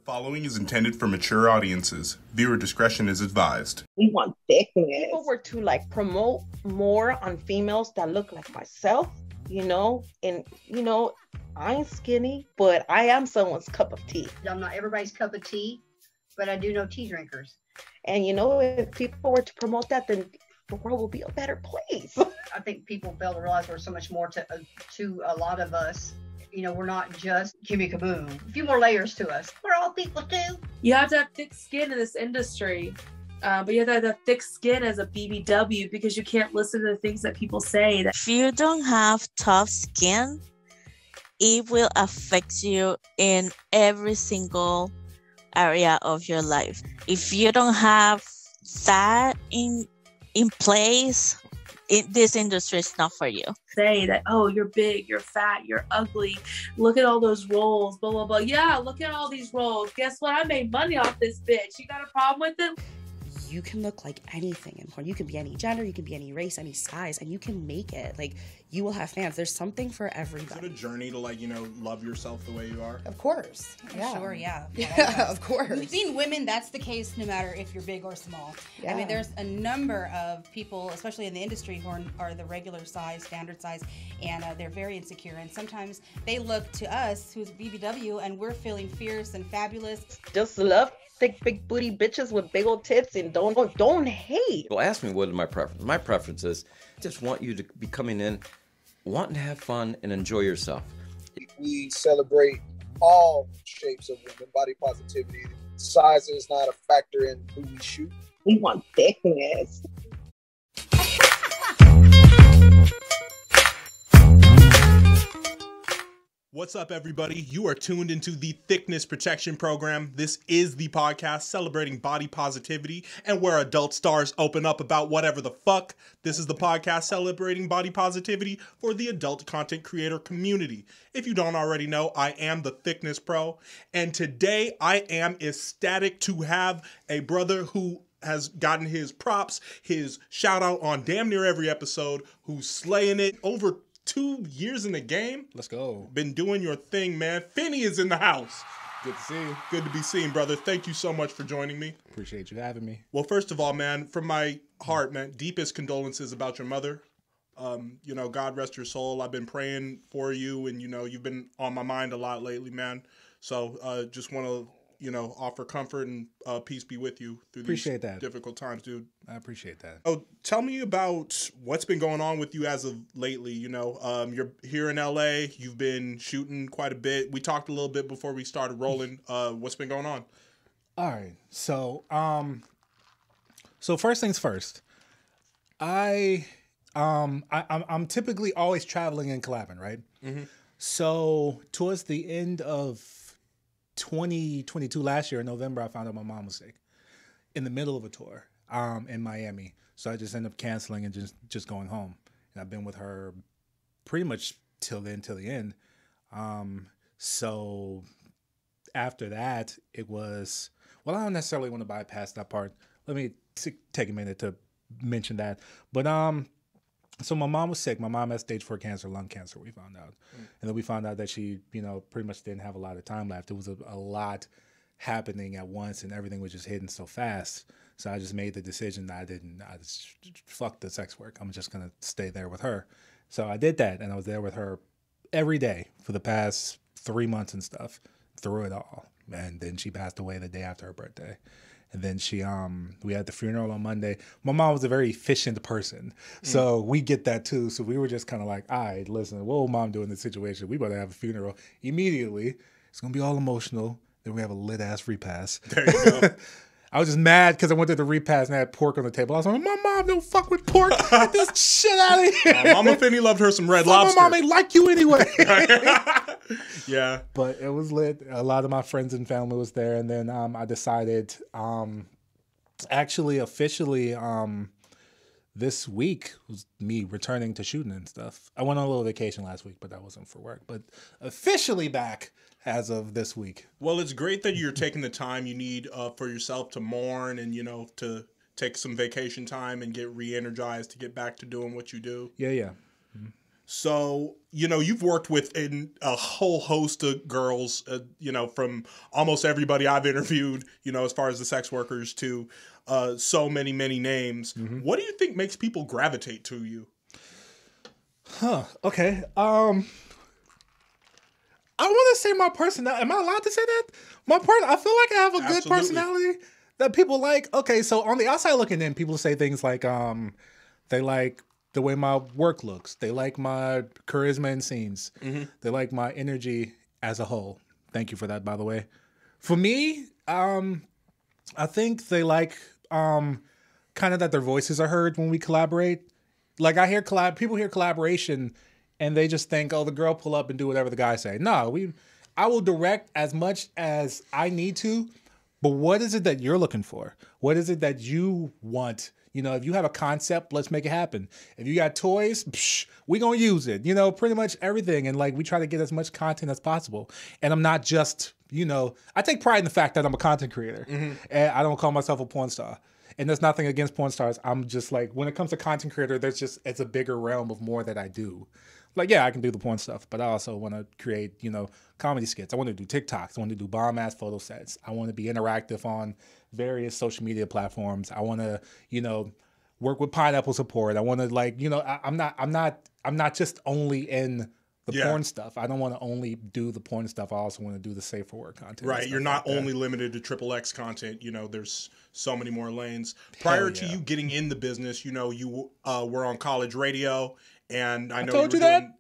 Following is intended for mature audiences. Viewer discretion is advised. We want thickness. People were to promote more on females that look like myself, and I ain't skinny, but I am someone's cup of tea. I'm not everybody's cup of tea, but I do know tea drinkers. And if people were to promote that, then the world will be a better place. I think people fail to realize there's so much more to a lot of us. We're not just Kimmy Kaboom. A few more layers to us. We're all people too. You have to have thick skin in this industry. But you have to have thick skin as a BBW because you can't listen to the things that people say. If you don't have tough skin, it will affect you in every single area of your life. If you don't have that in place, this industry is not for you. Say that, oh, you're big, you're fat, you're ugly. Look at all those roles, blah, blah, blah. Yeah, look at all these roles. Guess what? I made money off this bitch. You got a problem with it? You can look like anything in porn. You can be any gender, you can be any race, any size, and you can make it. You will have fans. There's something for everybody. Is it a journey to love yourself the way you are? Of course. Yeah. Sure, yeah. Of course. We've seen women, that's the case no matter if you're big or small. Yeah. I mean, there's a number of people, especially in the industry, who are the regular size, standard size, and they're very insecure. And sometimes they look to us, who's BBW, and we're feeling fierce and fabulous. Just love thick, big booty bitches with big old tits and don't hate. Well, ask me what is my preference. My preference is I just want you to be coming in, wanting to have fun and enjoy yourself. We celebrate all shapes of women, body positivity. Size is not a factor in who we shoot. We want thickness. What's up, everybody? You are tuned into the Thickness Protection Program. This is the podcast celebrating body positivity and where adult stars open up about whatever the fuck. This is the podcast celebrating body positivity for the adult content creator community. If you don't already know, I am the Thickness Pro, and today I am ecstatic to have a brother who has gotten his props, his shout out on damn near every episode, who's slaying it over 2 years in the game. Let's go. Been doing your thing, man. Finny is in the house. Good to see you. Good to be seen, brother. Thank you so much for joining me. Appreciate you having me. Well, first of all, man, from my heart, man, deepest condolences about your mother. God rest your soul. I've been praying for you, and, you've been on my mind a lot lately, man. So just want to, offer comfort and peace be with you through these difficult times, dude. I appreciate that. Oh, tell me about what's been going on with you as of lately. You're here in LA. You've been shooting quite a bit. We talked a little bit before we started rolling. What's been going on? All right. So first things first. I'm typically always traveling and collabing, right? Mm-hmm. So towards the end of 2022 last year in November, I found out my mom was sick in the middle of a tour in Miami. So I just ended up canceling and just going home. And I've been with her pretty much till the end. So after that, it was, well, I don't necessarily want to bypass that part. Let me take a minute to mention that. But so my mom was sick. My mom had stage 4 cancer, lung cancer, we found out. And then we found out that she, pretty much didn't have a lot of time left. It was a lot happening at once, and everything was just hitting so fast. So I just made the decision that I just fuck the sex work. I'm just going to stay there with her. So I did that, and I was there with her every day for the past 3 months and stuff, through it all. And then she passed away the day after her birthday. And then we had the funeral on Monday. My mom was a very efficient person, so we get that too. So we were just kind of like, all right, listen, what will mom do in this situation? We better have a funeral immediately. It's going to be all emotional. Then we have a lit-ass repast. There you go. I was just mad because I went to the repast and I had pork on the table. I was like, my mom don't fuck with pork. Get this shit out of here. Mama Finny loved her some red lobster. My mom ain't like you anyway. Yeah. But it was lit. A lot of my friends and family was there. And then I decided, officially, this week was me returning to shooting and stuff. I went on a little vacation last week, but that wasn't for work. But officially back as of this week. Well, it's great that you're taking the time you need for yourself to mourn and, to take some vacation time and get re-energized to get back to doing what you do. Yeah. Mm-hmm. So, you've worked with a whole host of girls, from almost everybody I've interviewed, as far as the sex workers to so many, many names. Mm-hmm. What do you think makes people gravitate to you? Okay. I want to say my personality. Am I allowed to say that? I feel like I have a good personality that people like. Okay, so on the outside looking in, people say things like they like the way my work looks. They like my charisma in scenes. Mm-hmm. They like my energy as a whole. Thank you for that, by the way. For me, I think they like kind of that their voices are heard when we collaborate. Like people hear collaboration and they just think, oh, the girl pull up and do whatever the guy say. No, I will direct as much as I need to, but what is it that you're looking for? What is it that you want? If you have a concept, let's make it happen. If you got toys, we gonna use it. Pretty much everything. And we try to get as much content as possible. And I'm not just, I take pride in the fact that I'm a content creator. Mm-hmm. And I don't call myself a porn star. And there's nothing against porn stars. I'm just when it comes to content creator, it's a bigger realm of more that I do. Yeah, I can do the porn stuff, but I also want to create, comedy skits. I want to do TikToks. I want to do bomb-ass photo sets. I want to be interactive on various social media platforms. I want to, work with pineapple support. I want to I'm not just only in the porn stuff. I don't want to only do the porn stuff. I also want to do the safe for work content. Right. You're not only limited to XXX content. There's so many more lanes. Prior to you getting in the business, you were on college radio. And I know told you that.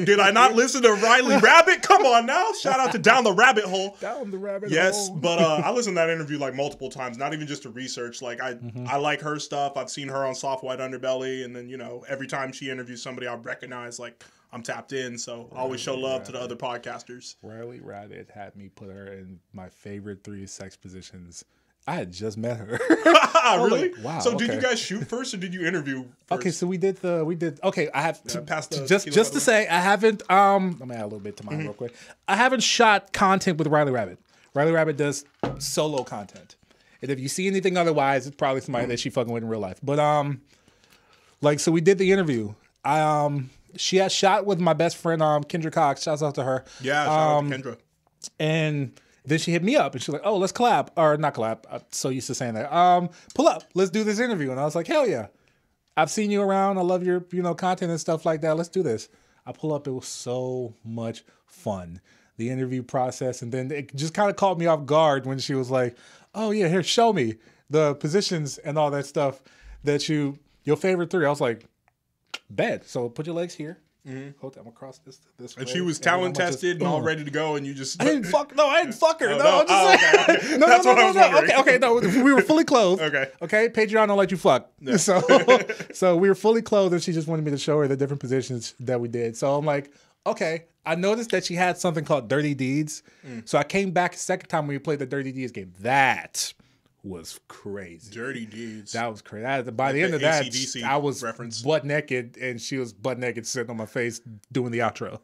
Did I not listen to Riley Rabbit? Come on now. Shout out to Down the Rabbit Hole. Down the Rabbit Hole. Yes, but I listened to that interview multiple times, not even just to research. I like her stuff. I've seen her on Soft White Underbelly. And then, every time she interviews somebody I recognize, I'm tapped in. So I always show love to the other podcasters. Riley Rabbit had me put her in my favorite 3 sex positions. I had just met her. Really? Wow. So did you guys shoot first or did you interview first? Okay, so we did. Okay, I have to pass the just to say I haven't. Let me add a little bit to mine real quick. I haven't shot content with Riley Rabbit. Riley Rabbit does solo content, and if you see anything otherwise, it's probably somebody that she fucking with in real life. But so we did the interview. She had shot with my best friend Kendra Kox. Shouts out to her. Yeah, shout out to Kendra. And then she hit me up and she's like, oh, let's collab. Or not collab. I'm so used to saying that. Pull up. Let's do this interview. And I was like, hell yeah. I've seen you around. I love your, content and stuff like that. Let's do this. I pull up. It was so much fun. The interview process. And then it just kind of caught me off guard when she was like, oh yeah, here, show me the positions and all that stuff that your favorite 3. I was like, bet. So put your legs here. Mm-hmm. Hold on, I'm across this and she was talent tested and all ready to go, and you just I didn't fuck her. Oh, no, okay. No, That's what I was wondering. Okay, no, we were fully clothed. Okay, Patreon don't let you fuck. Yeah. So we were fully clothed, and she just wanted me to show her the different positions that we did. So I'm like, okay. I noticed that she had something called Dirty Deeds. So I came back a second time when we played the Dirty Deeds game. That was crazy. Dirty Deeds. That was crazy. By the end of that, I was butt naked, and she was butt naked sitting on my face doing the outro.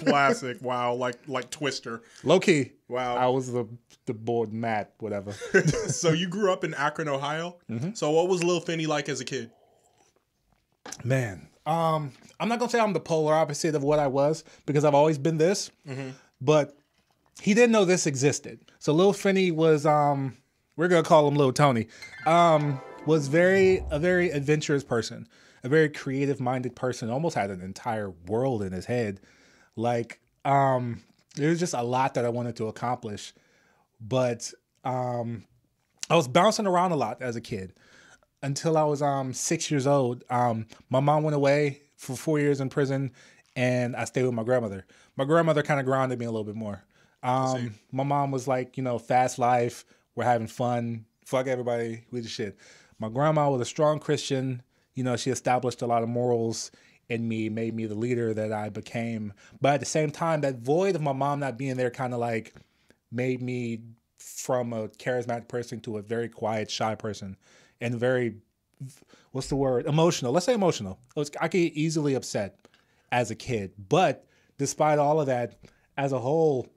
Classic. Wow. Like Twister. Low key. Wow. I was the bored Matt, whatever. So you grew up in Akron, Ohio. Mm-hmm. So what was Lil Finny like as a kid? Man, I'm not gonna say I'm the polar opposite of what I was because I've always been this. Mm-hmm. But he didn't know this existed. So Lil Finny was we're gonna call him Lil Tony, was a very adventurous person, a very creative-minded person, almost had an entire world in his head. There was just a lot that I wanted to accomplish, but I was bouncing around a lot as a kid until I was 6 years old. My mom went away for 4 years in prison, and I stayed with my grandmother. My grandmother kind of grounded me a little bit more. My mom was like, fast life. We're having fun. Fuck everybody. We the shit. My grandma was a strong Christian. She established a lot of morals in me, made me the leader that I became. But at the same time, that void of my mom not being there kind of made me from a charismatic person to a very quiet, shy person. And very, what's the word? Emotional. Let's say emotional. I get easily upset as a kid. But despite all of that, as a whole,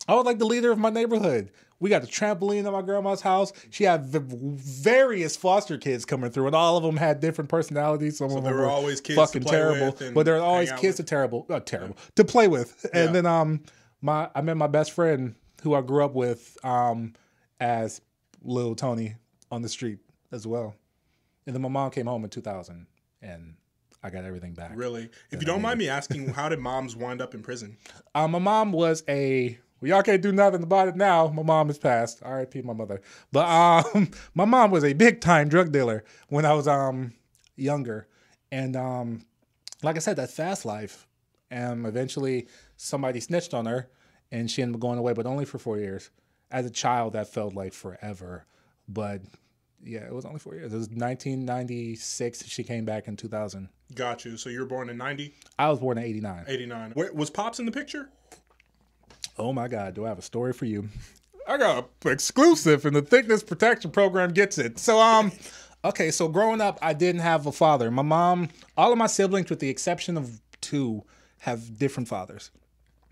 I was like the leader of my neighborhood. We got the trampoline at my grandma's house. She had various foster kids coming through, and all of them had different personalities. Some of them were always kids fucking terrible, but there were always kids to play with. And then I met my best friend who I grew up with as Little Tony on the street as well. And then my mom came home in 2000, and I got everything back. Really? If you don't mind me asking, how did moms wind up in prison? My mom was well, y'all can't do nothing about it now. My mom is passed. R.I.P. my mother. But my mom was a big time drug dealer when I was younger, and like I said, that fast life. And eventually, somebody snitched on her, and she ended up going away, but only for 4 years. As a child, that felt like forever, but yeah, it was only 4 years. It was 1996. She came back in 2000. Got you. So you were born in 90? I was born in 89. 89. Wait, was Pops in the picture? Oh my God, do I have a story for you? I got an exclusive, and the Thiccness Protection Program gets it. So, okay, so growing up, I didn't have a father. My mom, all of my siblings, with the exception of 2, have different fathers.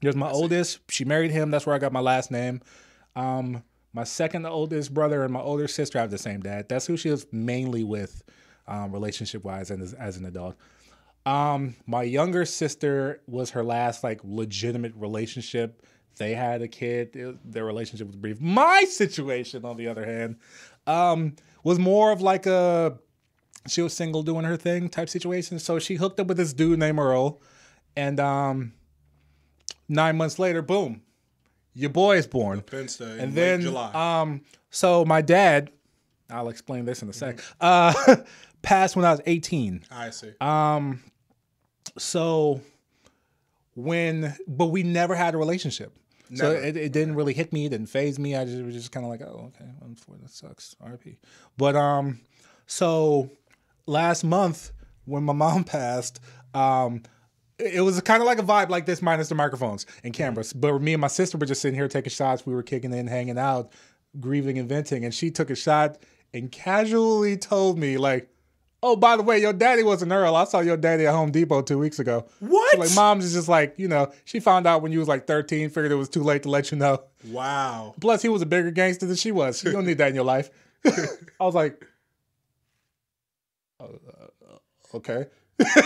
There's my oldest. She married him. That's where I got my last name. My second oldest brother and my older sister have the same dad. That's who she was mainly with, relationship-wise, and as an adult. My younger sister was her last like legitimate relationship. They had a kid. Their relationship was brief. My situation, on the other hand, was more of like she was single doing her thing type situation. So she hooked up with this dude named Earl, and 9 months later, boom, your boy is born. And then July. So my dad, I'll explain this in a sec, passed when I was 18. I see. But we never had a relationship. Never. So it didn't really hit me. It didn't faze me. I was just kind of like, oh, okay, that sucks. RIP. But so last month when my mom passed, it was kind of like a vibe like this, minus the microphones and cameras. But me and my sister were just sitting here taking shots. We were kicking in, hanging out, grieving and venting. And she took a shot and casually told me, like, oh, by the way, your daddy wasn't Earl. I saw your daddy at Home Depot 2 weeks ago. What? So, like, mom's is just like, she found out when you was like 13, figured it was too late to let you know. Wow. Plus, he was a bigger gangster than she was. You don't need that in your life. I was like, okay.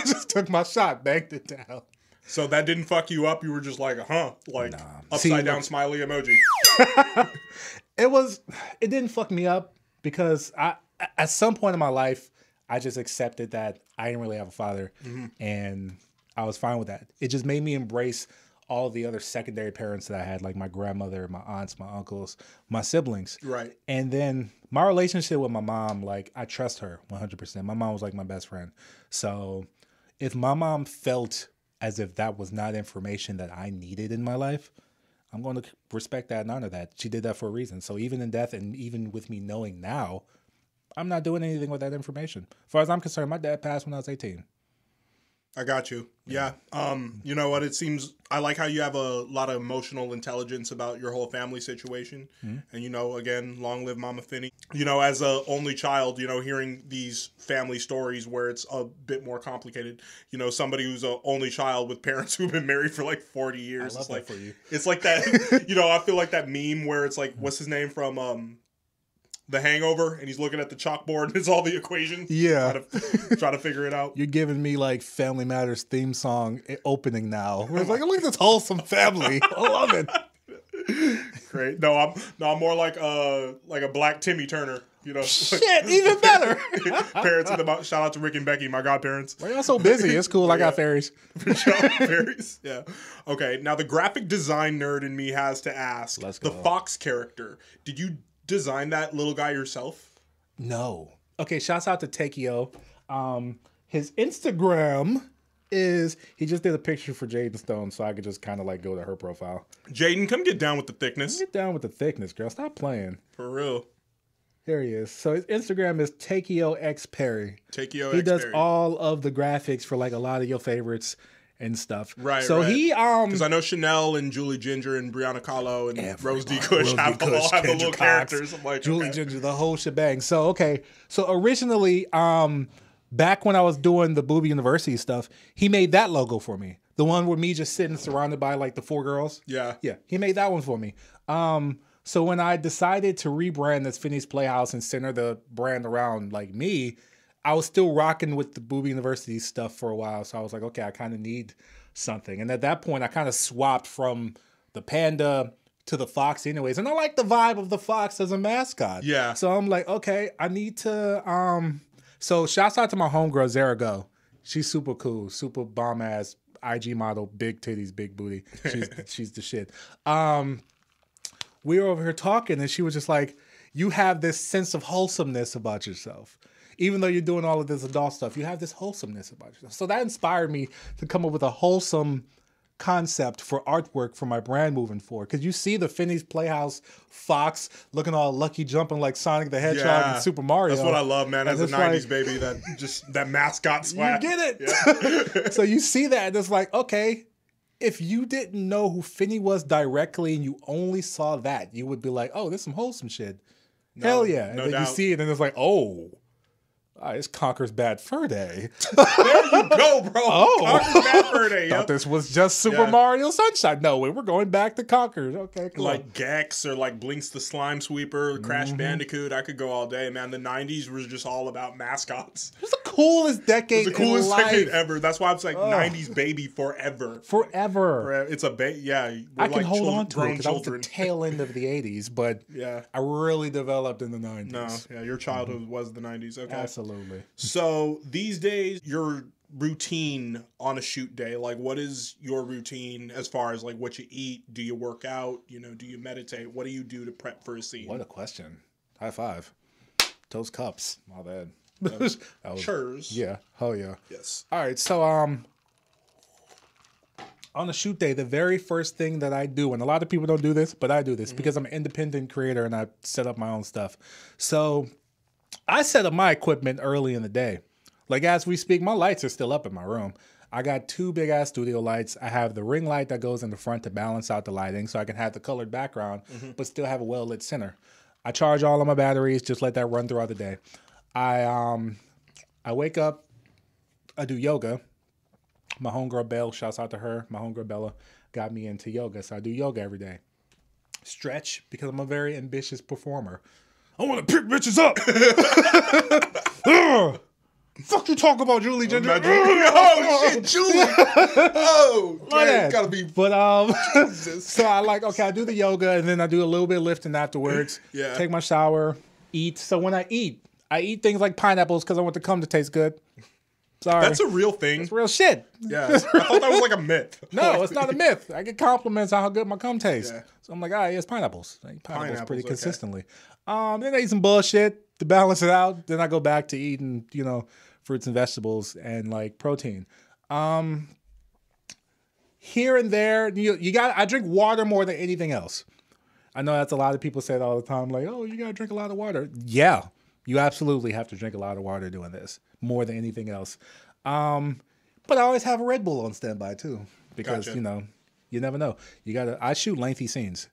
Just took my shot, banged it down. So that didn't fuck you up? You were just like, upside down smiley emoji. It didn't fuck me up because at some point in my life, I just accepted that I didn't really have a father, and I was fine with that. It just made me embrace all the other secondary parents that I had, like my grandmother, my aunts, my uncles, my siblings. Right. And then my relationship with my mom, like, I trust her 100%. My mom was like my best friend. So if my mom felt as if that was not information that I needed in my life, I'm going to respect that and honor that. She did that for a reason. So even in death, and even with me knowing now, I'm not doing anything with that information. As far as I'm concerned, my dad passed when I was 18. I got you. Yeah. You know what? It seems I like how you have a lot of emotional intelligence about your whole family situation. And, again, long live Mama Finny. As a only child, hearing these family stories where it's a bit more complicated, somebody who's an only child with parents who've been married for like 40 years. I love that for you. It's like that, I feel like that meme where it's like, what's his name from, The Hangover, and he's looking at the chalkboard and it's all the equations. Yeah. Try to figure it out. You're giving me like Family Matters theme song opening now. Where it's like, look at this wholesome family. I love it. Great. No, I'm more like a Black Timmy Turner. Shit, even better. Parents in the shout out to Rick and Becky, my godparents. Why y'all so busy? It's cool. I got fairies. Fairies. Yeah. Okay. Now the graphic design nerd in me has to ask. Let's go. The Fox character. Did you design that little guy yourself? No. Okay, shouts out to Takeo. His Instagram is, he just did a picture for Jaden Stone, so I could just kind of like go to her profile. Jaden, come get down with the thickness. Get down with the thickness, girl. Stop playing. For real. There he is. So his Instagram is Takeo X Perry. Takeo X Perry. He does all of the graphics for like a lot of your favorites and stuff. Right. So right. he because I know Chanel and Julie Ginger and Brianna Kahlo and Rose D. Kush all have the little characters. I'm like, Julie Ginger, the whole shebang. So so originally, back when I was doing the Booby University stuff, he made that logo for me. The one with me just sitting surrounded by like the 4 girls. Yeah. Yeah, he made that one for me. So when I decided to rebrand as Finny's Playhouse and center the brand around like me, I was still rocking with the Booby University stuff for a while. So I was like, okay, I kind of need something. And at that point, I kind of swapped from the panda to the fox anyways. And I like the vibe of the fox as a mascot. Yeah. So I'm like, okay, I need to... So shouts out to my homegirl, Zara Go. She's super cool, super bomb-ass IG model, big titties, big booty. She's the shit. We were over here talking and she was just like, you have this sense of wholesomeness about yourself. Even though you're doing all of this adult stuff, you have this wholesomeness about yourself. So that inspired me to come up with a wholesome concept for artwork for my brand moving forward. Because you see the Finny's Playhouse fox looking all lucky jumping like Sonic the Hedgehog and Super Mario. That's what I love, man. As a 90s baby, that mascot swag. You get it. Yeah. So you see that and it's like, okay, if you didn't know who Finny was directly and you only saw that, you would be like, oh, this is some wholesome shit. Hell yeah. And then you see it and it's like, oh, it's Conker's Bad Fur Day. There you go, bro. Oh, Conker's Bad Fur Day. Thought this was just Super Mario Sunshine. No, we're going back to Conker's. Okay, cool. Like Gex or like Blinks the Slime Sweeper, Crash Bandicoot. I could go all day, man. The 90s was just all about mascots. It was the coolest decade. It was the coolest in decade life. ever. That's why I'm like 90s baby forever. Forever. It's a yeah. I can hold on to it grown because I was children. the tail end of the 80s, but Yeah. I really developed in the 90s. No, yeah, your childhood was the 90s. Okay. Absolutely. So these days, your routine on a shoot day, like what is your routine as far as like what you eat? Do you work out? You know, do you meditate? What do you do to prep for a scene? What a question. High five. Those cups. My bad. Cheers. Yeah. Hell yeah. Yes. All right. So, on a shoot day, the very first thing that I do, and a lot of people don't do this, but I do this because I'm an independent creator and I set up my own stuff. So I set up my equipment early in the day. Like as we speak, my lights are still up in my room. I got 2 big ass studio lights. I have the ring light that goes in the front to balance out the lighting so I can have the colored background, but still have a well lit center. I charge all of my batteries, just let that run throughout the day. I wake up, I do yoga. My homegirl Belle, shouts out to her. My homegirl Bella got me into yoga, so I do yoga every day. Stretch because I'm a very ambitious performer. I want to pick bitches up. Fuck you talk about Julie Ginger. Oh shit, Julie. Oh, man, gotta be. But so I do the yoga and then I do a little bit of lifting afterwards. Yeah. Take my shower, eat. So when I eat things like pineapples because I want the cum to taste good. Sorry. That's a real thing. It's real shit. Yeah. I thought that was like a myth. No, it's not a myth. I get compliments on how good my cum tastes. Yeah. So I'm like, it's pineapples. I eat pineapples pretty consistently. Then I eat some bullshit to balance it out. Then I go back to eating, fruits and vegetables and like protein. Here and there, I drink water more than anything else. I know that's a lot of people say that all the time, like, oh, you gotta drink a lot of water. Yeah, you absolutely have to drink a lot of water doing this, more than anything else. But I always have a Red Bull on standby too, because Gotcha. You never know. I shoot lengthy scenes,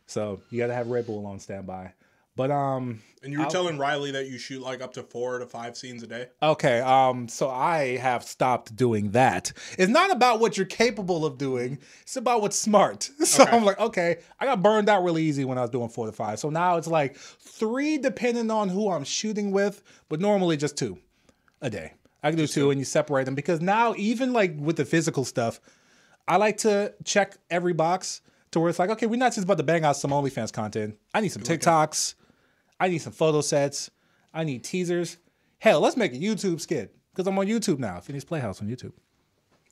so you gotta have Red Bull on standby. But and you were telling Riley that you shoot like up to 4 to 5 scenes a day. Okay, so I have stopped doing that. It's not about what you're capable of doing; it's about what's smart. So I'm like, okay, I got burned out really easy when I was doing 4 to 5. So now it's like 3, depending on who I'm shooting with, but normally just 2 a day. I can do 2, and you separate them because now even like with the physical stuff, I like to check every box to where it's like, okay, we're not just about to bang out some OnlyFans content. I need some TikToks. I need some photo sets. I need teasers. Hell, let's make a YouTube skit because I'm on YouTube now. Finny's Playhouse on YouTube.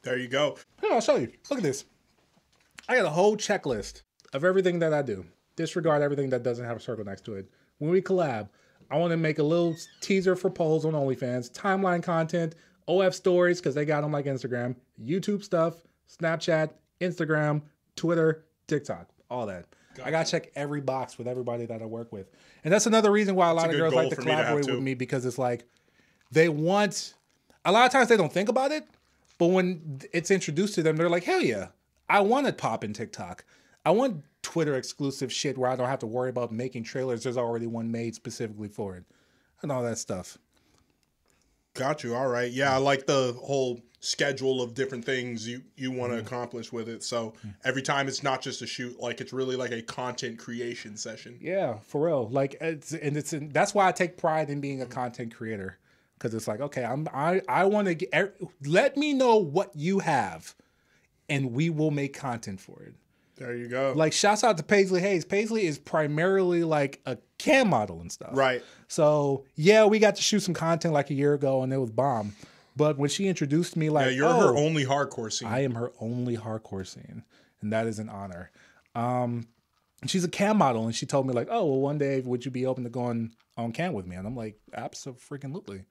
There you go. Here, I'll show you. Look at this. I got a whole checklist of everything that I do. Disregard everything that doesn't have a circle next to it. When we collab, I want to make a little teaser for polls on OnlyFans, timeline content, OF stories because they got them like Instagram, YouTube stuff, Snapchat, Instagram, Twitter, TikTok, all that. Gotcha. I gotta check every box with everybody that I work with. And that's another reason why a lot of girls like to collaborate with me because it's like a lot of times they don't think about it, but when it's introduced to them, they're like, hell yeah, I want to pop in TikTok. I want Twitter exclusive shit where I don't have to worry about making trailers. There's already one made specifically for it and all that stuff. Got you. All right. Yeah, I like the whole schedule of different things you want to accomplish with it. So every time it's not just a shoot, like it's really like a content creation session. Yeah, for real. Like that's why I take pride in being a content creator, because it's like, okay, I want to get, let me know what you have, and we will make content for it. There you go. Like, shouts out to Paisley Hayes. Paisley is primarily like a cam model and stuff. Right. So yeah, we got to shoot some content like a year ago, and it was bomb. But when she introduced me, like, you're her only hardcore scene. I am her only hardcore scene, and that is an honor. She's a cam model, and she told me like, oh, well, one day would you be open to going on cam with me? And I'm like, absolutely.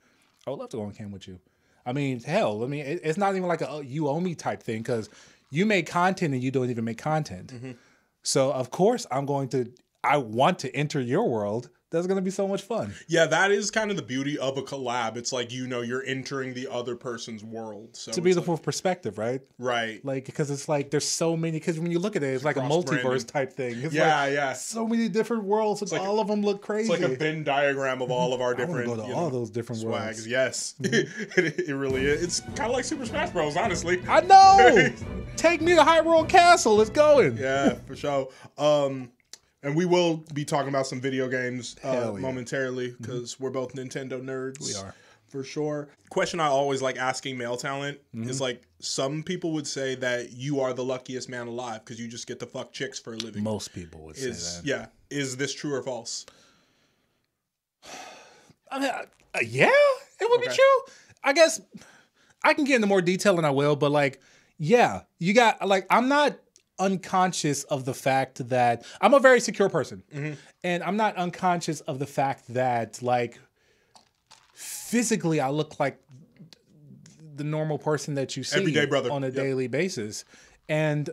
I would love to go on cam with you. I mean, hell, it's not even like a you owe me type thing, because you make content and you don't even make content. So of course I want to enter your world. That's going to be so much fun. Yeah, that is kind of the beauty of a collab. It's like, you're entering the other person's world. So to be the full perspective, right? Right. Like, because it's like, there's so many, because when you look at it, it's like a multiverse type thing. It's yeah. So many different worlds, and all of them look crazy. It's like a Venn diagram of all of our different, go to all those different swags. worlds. Yes. It really is. It's kind of like Super Smash Bros, honestly. I know! Take me to Hyrule Castle. Let's go. Yeah, for sure. And we will be talking about some video games momentarily, because we're both Nintendo nerds. We are. For sure. Question I always like asking male talent is like, some people would say that you are the luckiest man alive because you just get to fuck chicks for a living. Most people would say that. Yeah. Is this true or false? I mean, yeah, it would be true. I guess I can get into more detail than I will, but like, yeah, you got, like, I'm not unconscious of the fact that I'm a very secure person, and I'm not unconscious of the fact that, like, physically I look like the normal person that you see everyday brother on a daily basis, and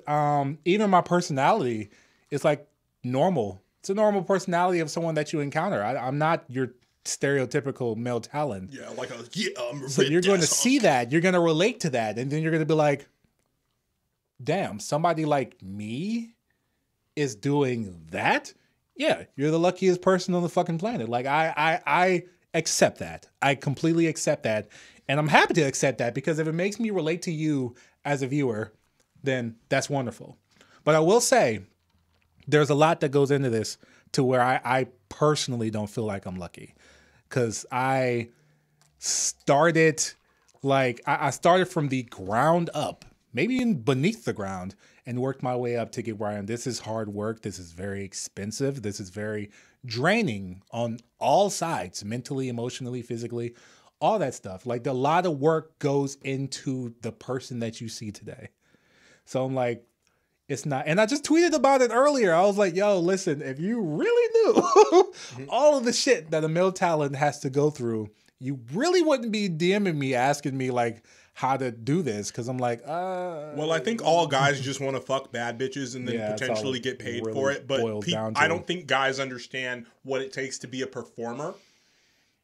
even my personality is like normal. It's a normal personality of someone that you encounter. I'm not your stereotypical male talent. Yeah, like so you're going to see that, you're going to relate to that, and then you're going to be like, damn, somebody like me is doing that? Yeah, you're the luckiest person on the fucking planet. Like, I accept that. I completely accept that. And I'm happy to accept that, because if it makes me relate to you as a viewer, then that's wonderful. But I will say, there's a lot that goes into this to where I personally don't feel like I'm lucky. Because I started, like, I started from the ground up, maybe even beneath the ground, and worked my way up to get where I am. This is hard work. This is very expensive. This is very draining on all sides, mentally, emotionally, physically, all that stuff. Like, a lot of work goes into the person that you see today. So I'm like, it's not, and I just tweeted about it earlier. I was like, yo, listen, if you really knew all of the shit that a male talent has to go through, you really wouldn't be DMing me asking me like how to do this, because I'm like, well, I think all guys just want to fuck bad bitches and then potentially get paid really for it. But I don't think guys understand what it takes to be a performer.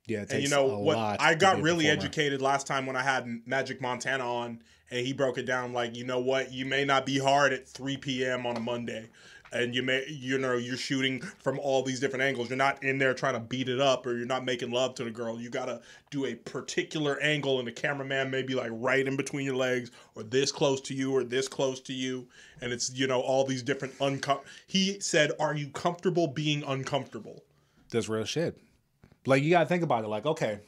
Yeah, it and takes you know a what? lot I to got be a really performer. educated last time when I had Magic Montana on, and he broke it down like, you know what? You may not be hard at 3 p.m. on a Monday. And you're shooting from all these different angles. You're not in there trying to beat it up, or you're not making love to the girl. You gotta do a particular angle, and the cameraman may be like right in between your legs, or this close to you, or this close to you. And it's, all these different he said, are you comfortable being uncomfortable? That's real shit. Like, you gotta think about it. Like, okay,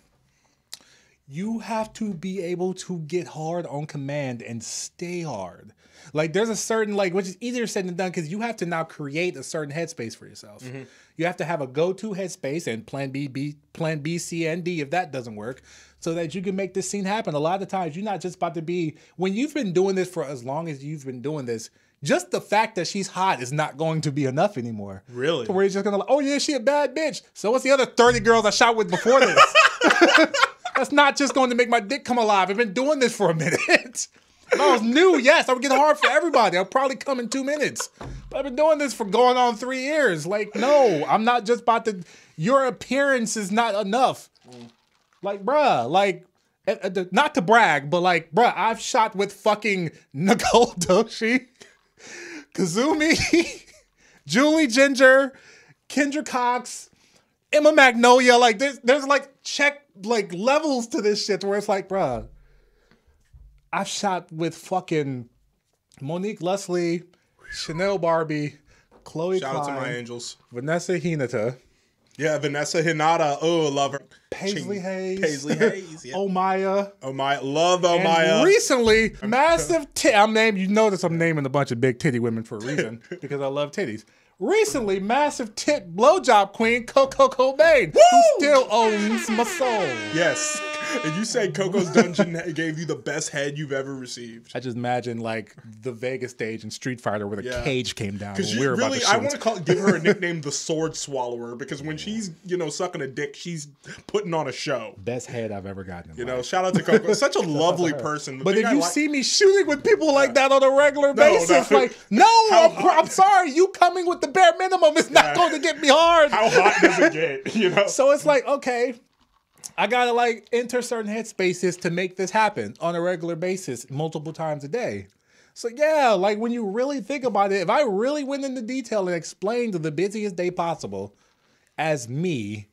you have to be able to get hard on command and stay hard. Like, there's a certain, like, which is easier said than done, because you have to now create a certain headspace for yourself. You have to have a go-to headspace and plan B, C, and D if that doesn't work, so that you can make this scene happen. A lot of times, you're not just about to be, when you've been doing this for as long as you've been doing this, just the fact that she's hot is not going to be enough anymore. Really? To where you're just going to like, oh yeah, she a bad bitch. So what's the other 30 girls I shot with before this? That's not just going to make my dick come alive. I've been doing this for a minute. If I was new, yes, I would get hard for everybody. I'll probably come in 2 minutes. But I've been doing this for going on 3 years. Like, no, I'm not just about to, your appearance is not enough. Like, bruh, like, not to brag, but like, bruh, I've shot with fucking Nicole Doshi, Kazumi, Julie Ginger, Kendra Kox, Emma Magnolia. Like, there's like, check like levels to this shit where it's like, bruh, I've shot with fucking Monique Leslie, Chanel Barbie, Chloe Shout out to Klein, my angels. Vanessa Hinata. Yeah, Vanessa Hinata. Oh, love her. Paisley Hayes. Paisley Hayes. Yeah. Omaya. Omaya. Love And Omaya. recently, massive you notice I'm naming a bunch of big titty women for a reason because I love titties. Recently, massive tit blowjob queen Coco Cobain, who still owns my soul. Yes. And you say Coco's Dungeon gave you the best head you've ever received. I just imagine like the Vegas stage in Street Fighter where the cage came down. Because When we were about to I shoot. want to give her a nickname, the Sword Swallower, because when she's sucking a dick, she's putting on a show. Best head I've ever gotten. Shout out to Coco. Such a lovely person. But if you see me shooting with people like that on a regular basis, no. like, I'm sorry, you coming with the bare minimum is not going to get me hard. How hot does it get? So it's like, okay, I gotta like enter certain headspaces to make this happen on a regular basis, multiple times a day. So yeah, like when you really think about it, if I really went into detail and explained the busiest day possible as me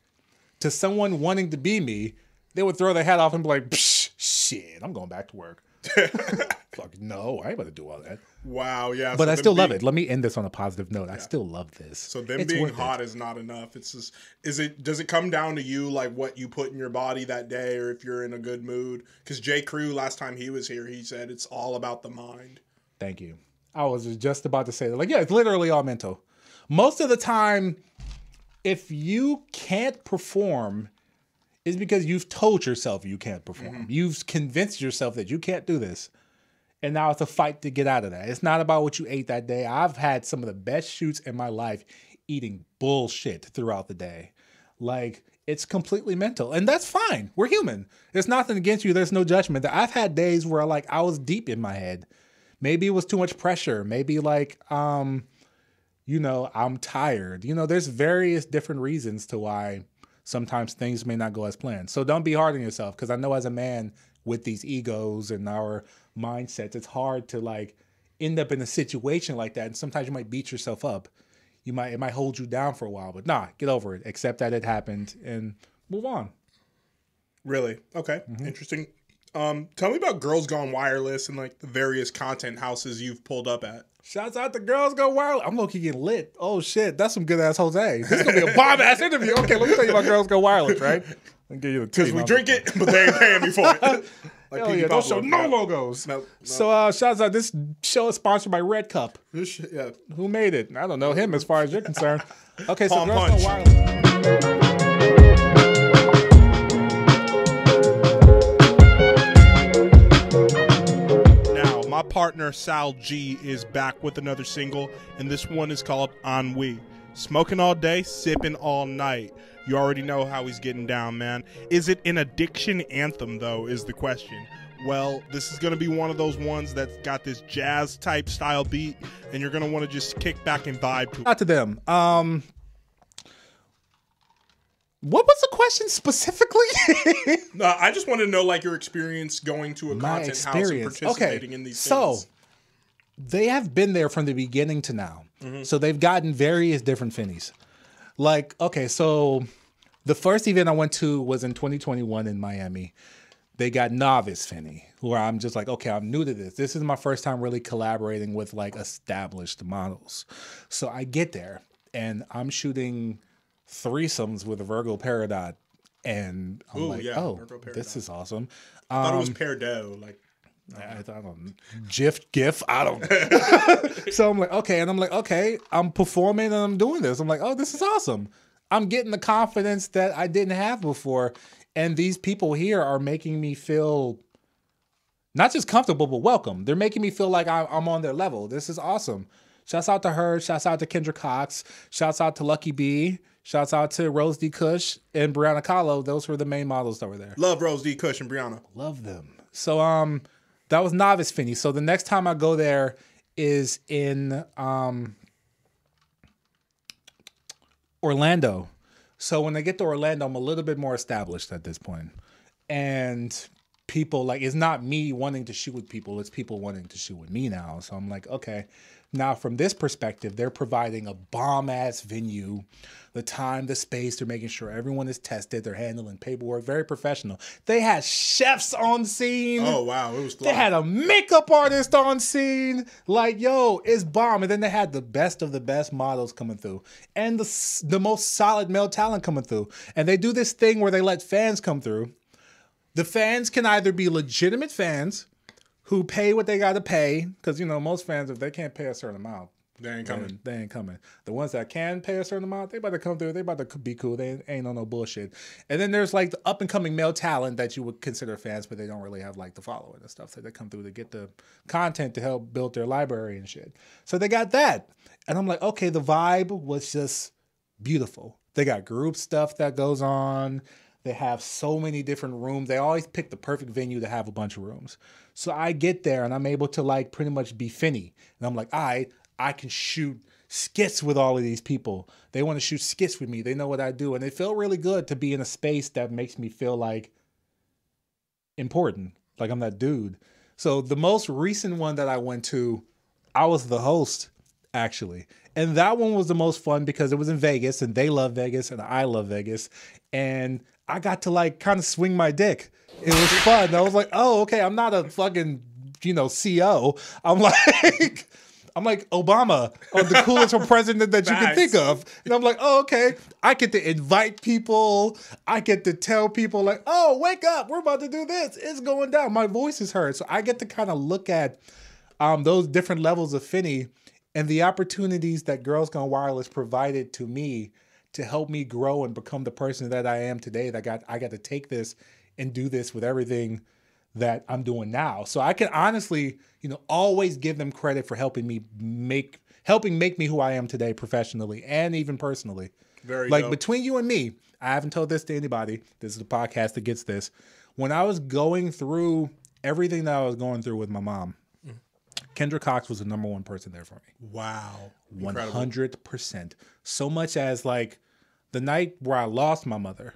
to someone wanting to be me, they would throw their hat off and be like, Psh, shit, I'm going back to work. Fuck no, I ain't about to do all that. Wow, yeah. But I still love it. Let me end this on a positive note. I still love this. So them being hot is not enough. It's just, does it come down to you, like what you put in your body that day, or if you're in a good mood? Because J. Crew, last time he was here, he said it's all about the mind. Thank you. I was just about to say that. Like, yeah, it's literally all mental. Most of the time, if you can't perform, it's because you've told yourself you can't perform. Mm-hmm. You've convinced yourself that you can't do this. And now it's a fight to get out of that. It's not about what you ate that day. I've had some of the best shoots in my life eating bullshit throughout the day. Like, it's completely mental. And that's fine. We're human. There's nothing against you. There's no judgment. I've had days where like I was deep in my head. Maybe it was too much pressure. Maybe like, I'm tired. There's various different reasons to why sometimes things may not go as planned. So don't be hard on yourself, because I know as a man with these egos and our mindsets, it's hard to like end up in a situation like that. And sometimes you might beat yourself up. It might hold you down for a while, but nah, get over it. Accept that it happened and move on. Really? Okay. Mm-hmm. Interesting. Tell me about Girls Gone Wireless and like the various content houses you've pulled up at. Shouts out to Girls Gone Wireless. I'm low-key getting lit. Oh shit, that's some good ass Jose. This is gonna be a bomb ass interview. Okay, let me tell you about Girls Gone Wireless, right? Let me give you the because we drink it, but they ain't paying me for it. Like hell yeah, don't show no logos. No. So shouts out. This show is sponsored by Red Cup. Yeah. Who made it? I don't know him as far as you're concerned. Okay, so Palm Girls Punch. Gone Wireless. My partner Sal G is back with another single, and this one is called Ennui. Smoking all day, sipping all night. You already know how he's getting down, man. Is it an addiction anthem, though, is the question. Well, this is going to be one of those ones that's got this jazz type style beat, and you're going to want to just kick back and vibe to it. Not to them. What was the question specifically? I just want to know, like, your experience going to a content house and participating in these things. So, they have been there from the beginning to now. Mm-hmm. So, they've gotten various different Finnies. Like, okay, so the first event I went to was in 2021 in Miami. They got Novice Finny, where I'm just like, okay, I'm new to this. This is my first time really collaborating with, like, established models. So, I get there, and I'm shooting threesomes with a Virgo Peridot, and I'm this is awesome. I thought it was Peridot, like I don't know, GIF, I don't know. So I'm like, okay, I'm performing and I'm doing this. I'm like, oh, this is awesome. I'm getting the confidence that I didn't have before, and these people here are making me feel not just comfortable but welcome. They're making me feel like I'm on their level. This is awesome. Shouts out to her. Shouts out to Kendra Kox. Shouts out to Lucky B. Shouts out to Rose D. Cush and Brianna Kahlo. Those were the main models that were there. Love Rose D. Cush and Brianna. Love them. So that was Novice Finny. So the next time I go there is in Orlando. So when I get to Orlando, I'm a little bit more established at this point. And people, like, it's not me wanting to shoot with people, it's people wanting to shoot with me now. So I'm like, okay, now from this perspective, they're providing a bomb ass venue, the time, the space, they're making sure everyone is tested, they're handling paperwork, very professional. They had chefs on scene. Oh wow, it was fly. They had a makeup artist on scene. Like, yo, it's bomb. And then they had the best of the best models coming through and the most solid male talent coming through. And they do this thing where they let fans come through. The fans can either be legitimate fans who pay what they got to pay, because, you know, most fans, if they can't pay a certain amount, they ain't coming. They ain't coming. The ones that can pay a certain amount, they about to come through. They about to be cool. They ain't on no bullshit. And then there's like the up and coming male talent that you would consider fans, but they don't really have like the following and stuff. So they come through to get the content to help build their library and shit. So they got that. And I'm like, okay, the vibe was just beautiful. They got group stuff that goes on. They have so many different rooms. They always pick the perfect venue to have a bunch of rooms. So I get there and I'm able to like pretty much be Finny. And I'm like, I can shoot skits with all of these people. They want to shoot skits with me. They know what I do. And it felt really good to be in a space that makes me feel like important. Like I'm that dude. So the most recent one that I went to, I was the host, actually. And that one was the most fun because it was in Vegas and they love Vegas and I love Vegas. And I got to like kind of swing my dick. It was fun. I was like, oh, okay, I'm not a fucking, you know, CO. I'm like Obama, or the coolest president that you can think of. And I'm like, oh, okay. I get to invite people. I get to tell people like, oh, wake up. We're about to do this. It's going down. My voice is heard. So I get to kind of look at those different levels of Finny and the opportunities that Girls Gone Wireless provided to me to help me grow and become the person that I am today. I got to take this and do this with everything that I'm doing now. So I can honestly, you know, always give them credit for helping make me who I am today professionally and even personally. Very like dope. Between you and me, I haven't told this to anybody. This is the podcast that gets this. When I was going through everything that I was going through with my mom, Kendra Kox was the number one person there for me. Wow. 100%. So much as like the night where I lost my mother,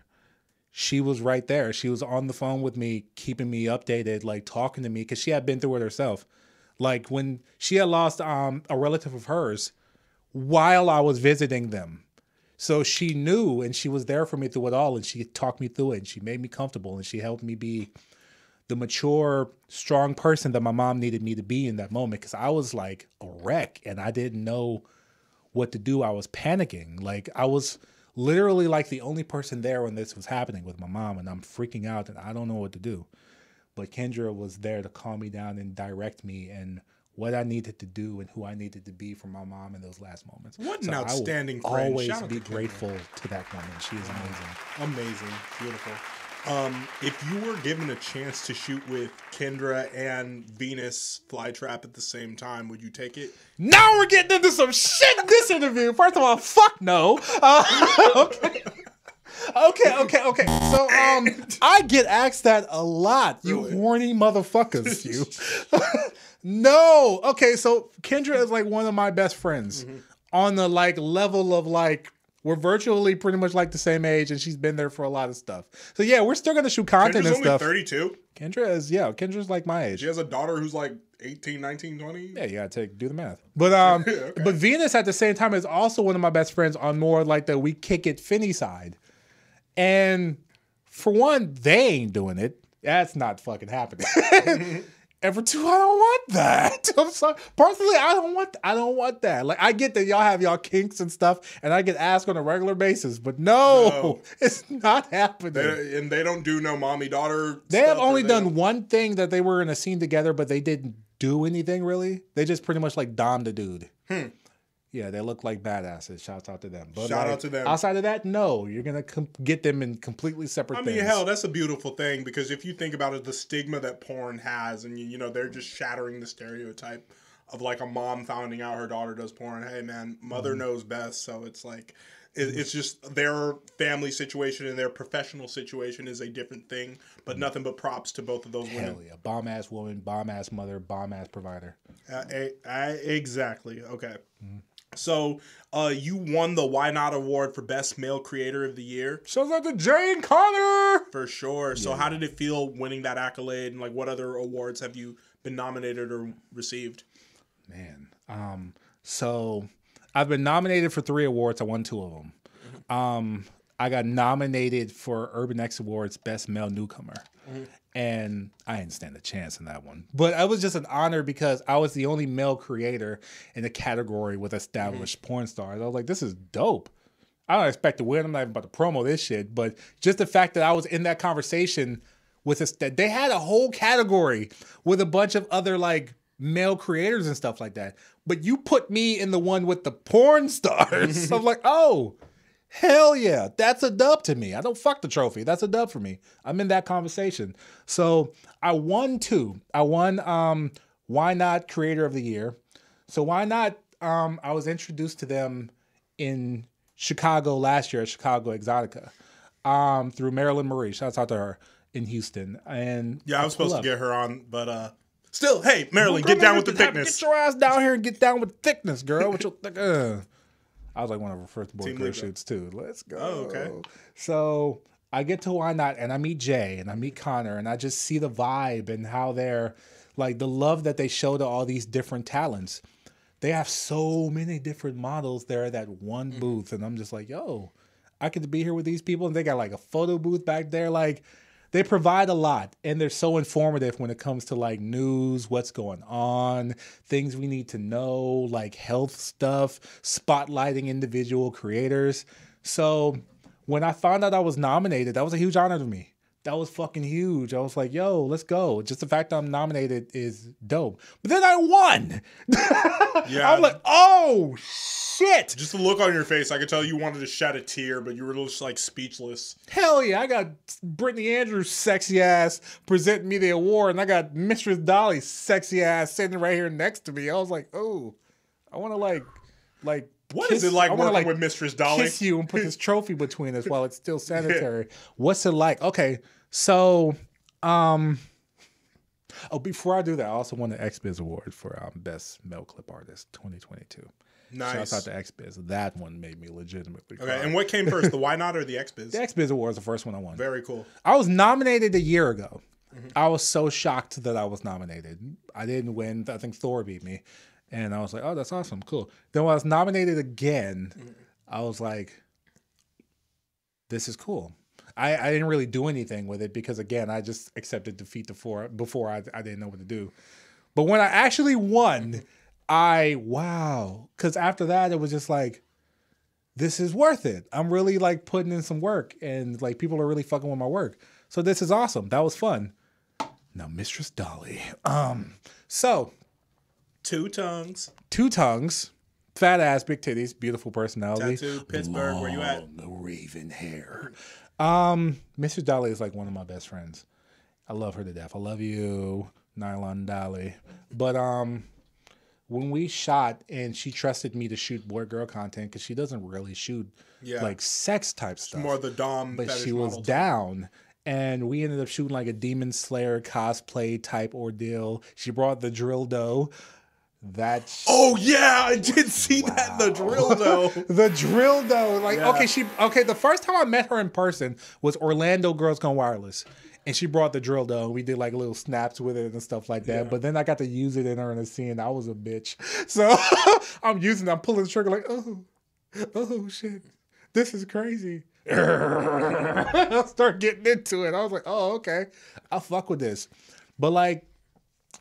she was right there. She was on the phone with me, keeping me updated, like talking to me, because she had been through it herself. Like when she had lost a relative of hers while I was visiting them. So she knew and she was there for me through it all. And she talked me through it and she made me comfortable and she helped me be the mature, strong person that my mom needed me to be in that moment. Because I was like a wreck and I didn't know what to do. I was panicking. Like I was literally like the only person there when this was happening with my mom, and I'm freaking out and I don't know what to do. But Kendra was there to calm me down and direct me and what I needed to do and who I needed to be for my mom in those last moments. What an outstanding I will friend. always Shout out be to grateful to that woman. She is amazing. Amazing. Beautiful. If you were given a chance to shoot with Kendra and Venus Flytrap at the same time, would you take it? Now we're getting into some shit in this interview. First of all, fuck no. Okay. Okay. So, I get asked that a lot. You horny motherfuckers, you. No. Okay, so Kendra is like one of my best friends on the like level of like, we're virtually pretty much like the same age, and she's been there for a lot of stuff. So yeah, we're still gonna shoot content Kendra's and stuff. only 32? Kendra's like my age. She has a daughter who's like 18, 19, 20? Yeah, you gotta do the math. But Okay. But Venus at the same time is also one of my best friends on more like the we kick it Finny side. And for one, they ain't doing it. That's not fucking happening. And for two, I don't want that. I'm sorry. Personally, I don't want that. Like I get that y'all have y'all kinks and stuff, and I get asked on a regular basis, but no. It's not happening. They don't do no mommy-daughter They have only done one thing that they were in a scene together, but they didn't do anything really. They just pretty much like domed the dude. Yeah, they look like badasses. Shouts out to them. But Shout out to them. Outside of that, no. You're going to get them in completely separate things. Hell, that's a beautiful thing because if you think about it, the stigma that porn has, and you know, they're just shattering the stereotype of like a mom finding out her daughter does porn. Hey, man, mother knows best. So it's like, it's just their family situation and their professional situation is a different thing, but nothing but props to both of those women. Hell yeah. Bomb-ass woman, bomb-ass mother, bomb-ass provider. Exactly. Okay. So, you won the Why Not Award for Best Male Creator of the Year. Shout out to Jane Connor! For sure. So, how did it feel winning that accolade? And, like, what other awards have you been nominated or received? Man. So, I've been nominated for 3 awards. I won 2 of them. I got nominated for Urban X Awards Best Male Newcomer. And I didn't stand a chance in that one. But it was just an honor because I was the only male creator in the category with established porn stars. I was like, this is dope. I don't expect to win. I'm not even about to promo this shit. But just the fact that I was in that conversation with us, that they had a whole category with a bunch of other like male creators and stuff like that. But you put me in the one with the porn stars. So I'm like, oh, hell yeah, that's a dub to me. I don't fuck the trophy. That's a dub for me. I'm in that conversation. So I won 2. I won Why Not Creator of the Year. So Why Not, I was introduced to them in Chicago last year at Chicago Exotica through Marilyn Marie. Shouts out to her in Houston. And yeah, I was supposed to get her on, but still, hey, Marilyn, get down with the thickness. Get your ass down here and get down with thickness, girl. With your I was like one of her first board girl shoots too. Let's go. Oh, okay. So I get to Why Not and I meet Jay and I meet Connor and I just see the vibe and how they're like the love that they show to all these different talents. They have so many different models there at that one booth. And I'm just like, yo, I get to be here with these people. And they got like a photo booth back there. Like they provide a lot and they're so informative when it comes to like news, what's going on, things we need to know, like health stuff, spotlighting individual creators. So when I found out I was nominated, that was a huge honor to me. That was fucking huge. I was like, yo, let's go. Just the fact that I'm nominated is dope. But then I won. Yeah. I'm like, oh, shit. Just the look on your face, I could tell you wanted to shed a tear, but you were just like speechless. Hell yeah. I got Brittany Andrews' sexy ass presenting me the award, and I got Mistress Dolly's sexy ass sitting right here next to me. I was like, oh, I want to like what is it like working with Mistress Dolly? Kiss you and put this trophy between us while it's still sanitary. Yeah. What's it like? Okay, so before I do that, I also won the XBiz Award for Best Male Clip Artist 2022. Nice. Shouts out to XBiz. That one made me legitimately cry. Okay, and what came first, the Why Not or the XBiz? The XBiz Award was the first one I won. Very cool. I was nominated a year ago. I was so shocked that I was nominated. I didn't win. I think Thor beat me. And I was like, oh, that's awesome. Cool. Then when I was nominated again, I was like, this is cool. I didn't really do anything with it because, again, I just accepted defeat before I didn't know what to do. But when I actually won, wow. Because after that, it was just like, this is worth it. I'm really like putting in some work and like people are really fucking with my work. So this is awesome. That was fun. Now, Mistress Dolly. So... Two tongues, fat ass, big titties, beautiful personality. Tattoo, Pittsburgh, long, where you at? Raven hair. Mr. Dolly is like one of my best friends. I love her to death. I love you, Nylon Dolly. But when we shot and she trusted me to shoot boy girl content because she doesn't really shoot like sex type stuff. More the dom, but she was down. And we ended up shooting like a Demon Slayer cosplay type ordeal. She brought the drill dough. Oh yeah, I did see that. The drill dough. The drill dough. Like, okay, the first time I met her in person was Orlando Girls Gone Wireless. And she brought the drill dough. We did like little snaps with it and stuff like that. Yeah. But then I got to use it in her in a scene. I was a bitch. So I'm pulling the trigger like, oh shit. This is crazy. I'll start getting into it. I was like, oh, okay. I'll fuck with this. But like,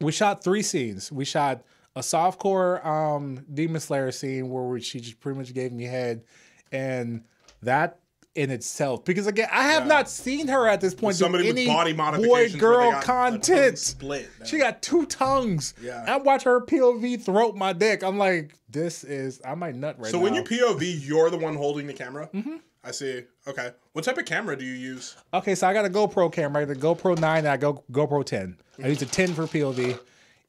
we shot 3 scenes. We shot a softcore Demon Slayer scene where she just pretty much gave me head. And that in itself, because again, I have not seen her at this point do any body boy girl content. Split, she got 2 tongues. Yeah. I watch her POV throat my dick. I'm like, I might nut right now. So when you POV, you're the one holding the camera? Mm-hmm. I see. Okay. What type of camera do you use? Okay, so I got a GoPro camera, the GoPro 9 and I go GoPro 10. I use a 10 for POV,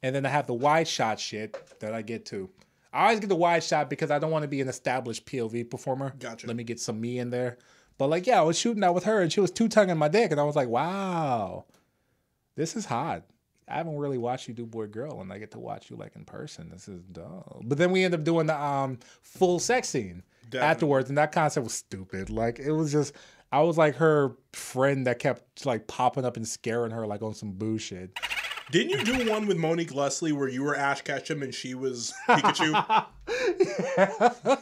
and then I have the wide shot shit that I get to. I always get the wide shot because I don't want to be an established POV performer. Gotcha. Let me get some me in there. But like, yeah, I was shooting that with her, and she was 2-tonguing my dick, and I was like, wow, this is hot. I haven't really watched you do boy girl, and I get to watch you like in person. This is dope. But then we end up doing the full sex scene afterwards, and that concept was stupid. Like it was just, I was like her friend that kept like popping up and scaring her like on some bullshit. Didn't you do one with Monique Leslie where you were Ash Ketchum and she was Pikachu? Yeah.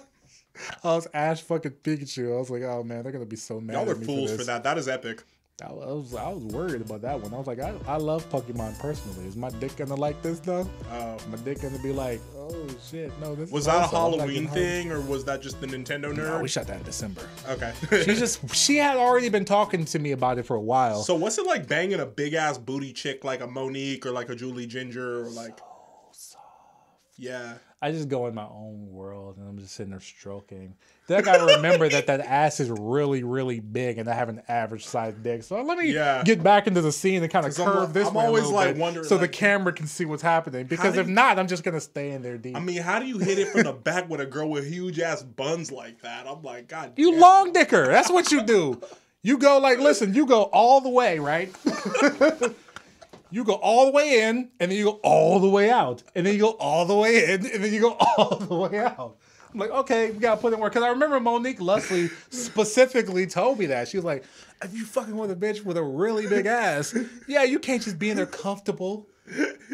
I was Ash fucking Pikachu. I was like, oh man, they're gonna be so mad. Y'all at are me fools for for this. that. That is epic. I was worried about that one. I was like, I love Pokemon personally. Is my dick gonna like this though? My dick gonna be like, oh shit, no. This Was is that a awesome. I'm not Halloween getting thing, or was that just the Nintendo nerd? No, we shot that in December. Okay. She had already been talking to me about it for a while. So what's it like banging a big ass booty chick like a Monique or like a Julie Ginger or like? So soft. Yeah. I just go in my own world and I'm just sitting there stroking. Then I gotta remember that ass is really, really big and I have an average sized dick. So let me get back into the scene and kind of curve this. I'm always like bit wondering, so like, the camera can see what's happening. Because if not, I'm just gonna stay in there deep. I mean, how do you hit it from the back with a girl with huge ass buns like that? I'm like, God. You damn. long dicker. That's what you do. You go like, listen, you go all the way, right? You go all the way in, and then you go all the way out. And then you go all the way in, and then you go all the way out. I'm like, okay, we gotta put in work. Because I remember Monique Leslie specifically told me that. She was like, if you fucking with a bitch with a really big ass, yeah, you can't just be in there comfortable,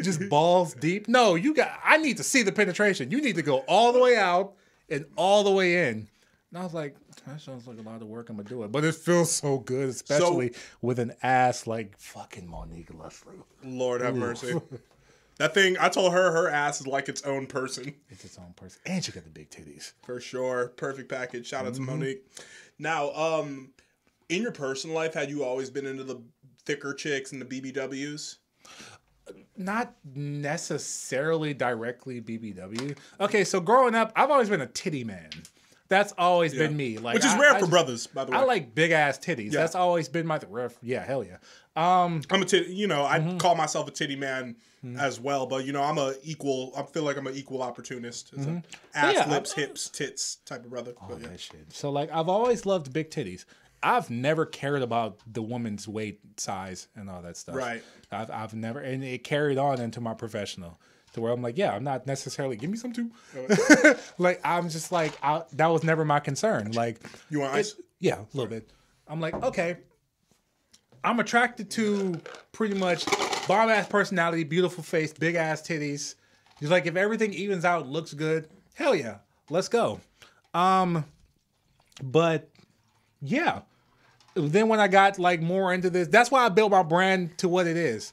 just balls deep. No, I need to see the penetration. You need to go all the way out and all the way in. And I was like, that sounds like a lot of work. I'm gonna do it, but it feels so good, especially with an ass like fucking Monique Leslie. Lord have mercy. That thing, I told her ass is like its own person. It's its own person, and she got the big titties for sure. Perfect package. Shout out to Monique. Now, in your personal life, had you always been into the thicker chicks and the BBWs? Not necessarily directly BBW. Okay, so growing up, I've always been a titty man. That's always been me. Like, which is rare for brothers, by the way. I like big ass titties. Yeah. That's always been my hell yeah. I'm a titty. I call myself a titty man as well, but I'm I feel like I'm an equal opportunist. As ass, lips, hips, tits type of brother. That shit. So like, I've always loved big titties. I've never cared about the woman's weight, size, and all that stuff. Right. I've never, and it carried on into my professional. To where I'm like, yeah, I'm not necessarily, give me some too. Like, I'm just like, that was never my concern. Like, you want ice? Yeah, a little bit. I'm like, okay, I'm attracted to pretty much bomb ass personality, beautiful face, big ass titties. He's like, if everything evens out, looks good, hell yeah, let's go. But yeah, then when I got like more into this, that's why I built my brand to what it is.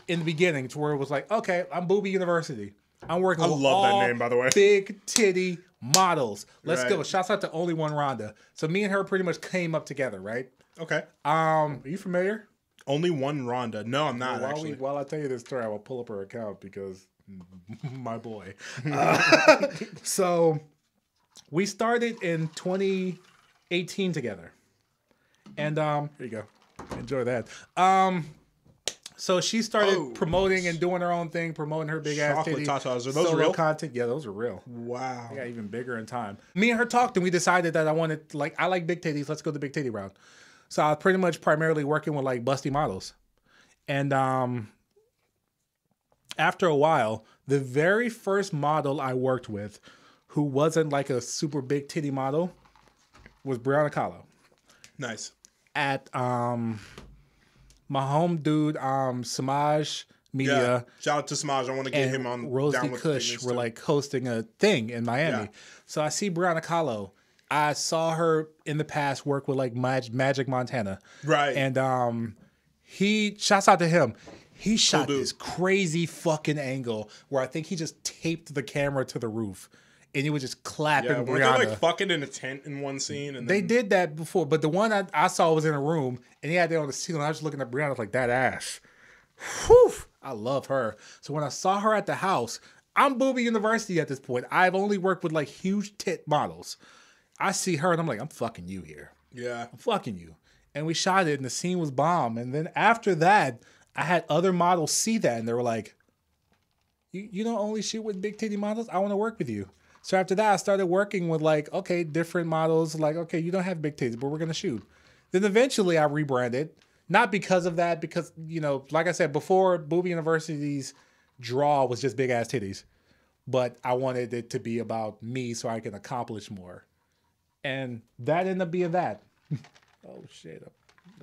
In the beginning, to where it was like, okay, I'm Booby University. I'm working with all that name, by the way. Big titty models. Let's go. Shouts out to Only One Rhonda. So me and her pretty much came up together, right? Okay. Are you familiar? Only One Rhonda. No, I'm not actually. While I tell you this story, I will pull up her account because my boy. So we started in 2018 together. And here you go. Enjoy that. So she started promoting and doing her own thing, promoting her big ass titty. Tatas. Are those real? Content. Yeah, those are real. Wow. They got even bigger in time. Me and her talked and we decided that I like big titties. Let's go the big titty route. So I was pretty much primarily working with like busty models. And after a while, the very first model I worked with who wasn't like a super big titty model was Brianna Kahlo. Nice. At my home dude, Samaj Media. Yeah. Shout out to Samaj. I want to get him on. Rosie Kush were like hosting a thing in Miami. Yeah. So I see Brianna Kahlo. I saw her in the past work with like Magic Montana. Right. And he, shouts out to him. He shot this crazy fucking angle where I think he just taped the camera to the roof. And he was just clapping Brianna. Weren't they like fucking in a tent in one scene? And they did that before, but the one I saw was in a room, and he had it on the ceiling. I was just looking at Brianna, I was like, that ass. Whew, I love her. So when I saw her at the house, I'm Booby University at this point. I've only worked with like huge tit models. I see her, and I'm like, I'm fucking you here. Yeah. I'm fucking you. And we shot it, and the scene was bomb. And then after that, I had other models see that, and they were like, you don't only shoot with big titty models? I want to work with you. So after that, I started working with like, okay, different models. Like, okay, you don't have big titties, but we're going to shoot. Then eventually I rebranded. Not because of that, because, you know, like I said before, Booby University's draw was just big ass titties. But I wanted it to be about me so I can accomplish more. And that ended up being that. Oh, shit.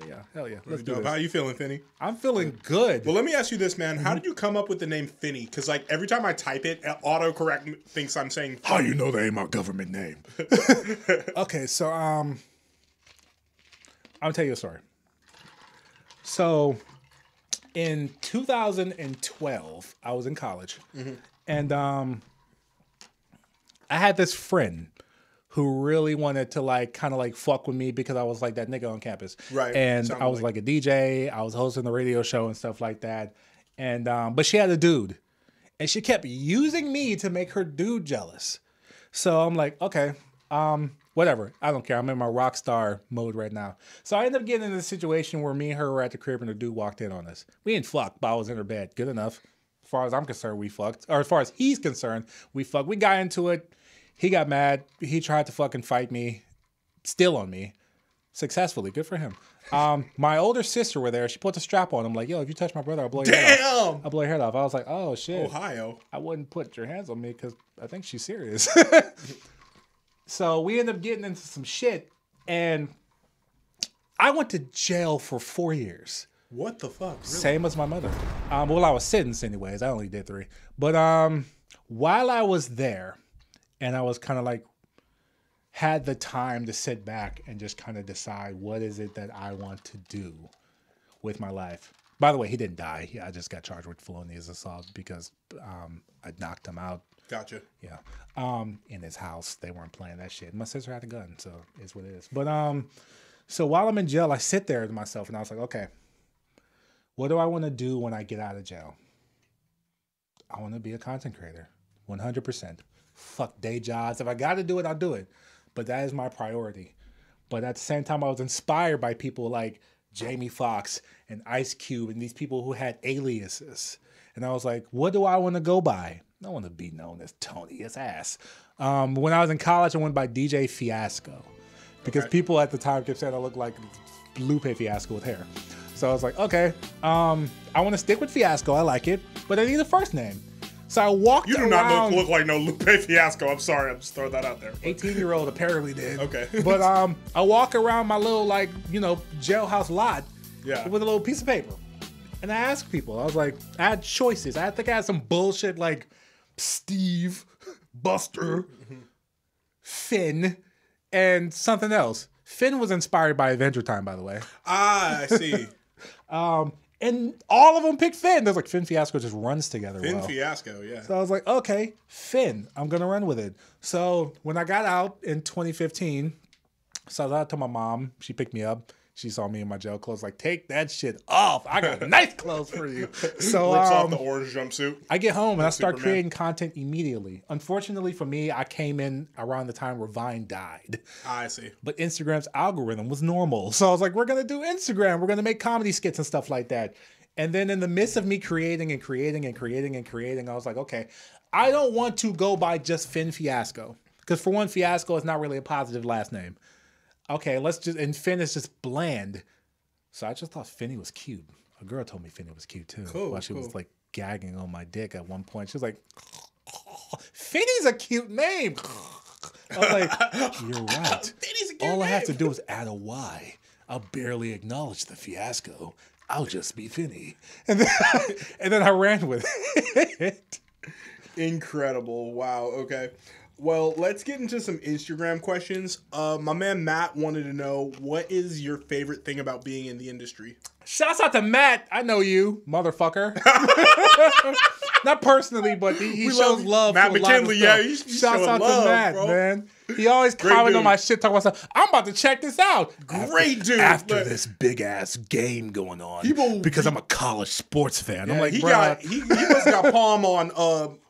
Yeah, hell yeah. Let's do this. How you feeling, Finny? I'm feeling good. Well, let me ask you this, man. How did you come up with the name Finny? Because, like, every time I type it, autocorrect thinks I'm saying Finny. How you know that ain't my government name? Okay, so, I'll tell you a story. So, in 2012, I was in college. And I had this friend who really wanted to like kind of like fuck with me because I was like that nigga on campus. Right. And I was like a DJ. I was hosting the radio show and stuff like that. And but she had a dude. And she kept using me to make her dude jealous. So I'm like, okay, whatever. I don't care. I'm in my rock star mode right now. So I ended up getting in a situation where me and her were at the crib and the dude walked in on us. We didn't fuck, but I was in her bed. Good enough. As far as I'm concerned, we fucked. Or as far as he's concerned, we fucked. We got into it. He got mad. He tried to fucking fight me. Still on me. Successfully. Good for him. My older sister were there. She put the strap on him. Like, yo, if you touch my brother, I'll blow your head off. I'll blow your head off. I was like, oh, shit. Ohio. I wouldn't put your hands on me because I think she's serious. So we ended up getting into some shit. And I went to jail for 4 years. What the fuck? Really? Same as my mother. Well, I was sentenced anyways. I only did 3. But while I was there, and I was kind of like, had the time to sit back and just kind of decide what is it that I want to do with my life. By the way, he didn't die. I just got charged with felonious assault because I knocked him out. Gotcha. Yeah. In his house. They weren't playing that shit. My sister had a gun, so it's what it is. But so while I'm in jail, I sit there to myself and I was like, okay, what do I want to do when I get out of jail? I want to be a content creator. 100%. Fuck day jobs. If I got to do it, I'll do it. But that is my priority. But at the same time, I was inspired by people like Jamie Foxx and Ice Cube and these people who had aliases. And I was like, what do I want to go by? I want to be known as Tony, his ass. When I was in college, I went by DJ Fiasco. Because people at the time kept saying I looked like Lupe Fiasco with hair. So I was like, okay, I want to stick with Fiasco. I like it. But I need a first name. So I walked around. You do not look like no Lupe Fiasco. I'm sorry. I'm just throwing that out there. 18-year-old apparently did. Okay. But I walk around my little, like, you know, jailhouse lot with a little piece of paper. And I asked people. I was like, I had choices. I think I had some bullshit like Steve, Buster, Finn, and something else. Finn was inspired by Adventure Time, by the way. Ah, I see. And all of them picked Finn. There's like Finn Fiasco just runs together. Finn Fiasco, yeah. So I was like, okay, Finn, I'm going to run with it. So when I got out in 2015, so I was out to my mom. She picked me up. She saw me in my jail clothes, like, take that shit off. I got nice clothes for you. So rips off the orange jumpsuit. I get home and I start creating content immediately. Unfortunately for me, I came in around the time where Vine died. I see. But Instagram's algorithm was normal. So I was like, we're going to do Instagram. We're going to make comedy skits and stuff like that. And then in the midst of me creating, I was like, okay, I don't want to go by just Finn Fiasco. Because for one, Fiasco is not really a positive last name. Okay, and Finn is just bland. So I just thought Finny was cute. A girl told me Finny was cute too. Cool. While she was like gagging on my dick at one point. She was like, Finny's a cute name. I was like, you're right. All I have to do is add a Y. I'll barely acknowledge the fiasco. I'll just be Finny. And then I ran with it. Incredible. Wow. Okay. Well, let's get into some Instagram questions. My man Matt wanted to know, what is your favorite thing about being in the industry? Shouts out to Matt. I know you, motherfucker. Not personally, but he shows love. Matt McKinley, yeah. Shouts out to Matt, bro. Man. He always comment on my shit, talking about stuff. I'm about to check this out. Great dude. After this big ass game going on, because I'm a college sports fan. Yeah, I'm like, he must got palm on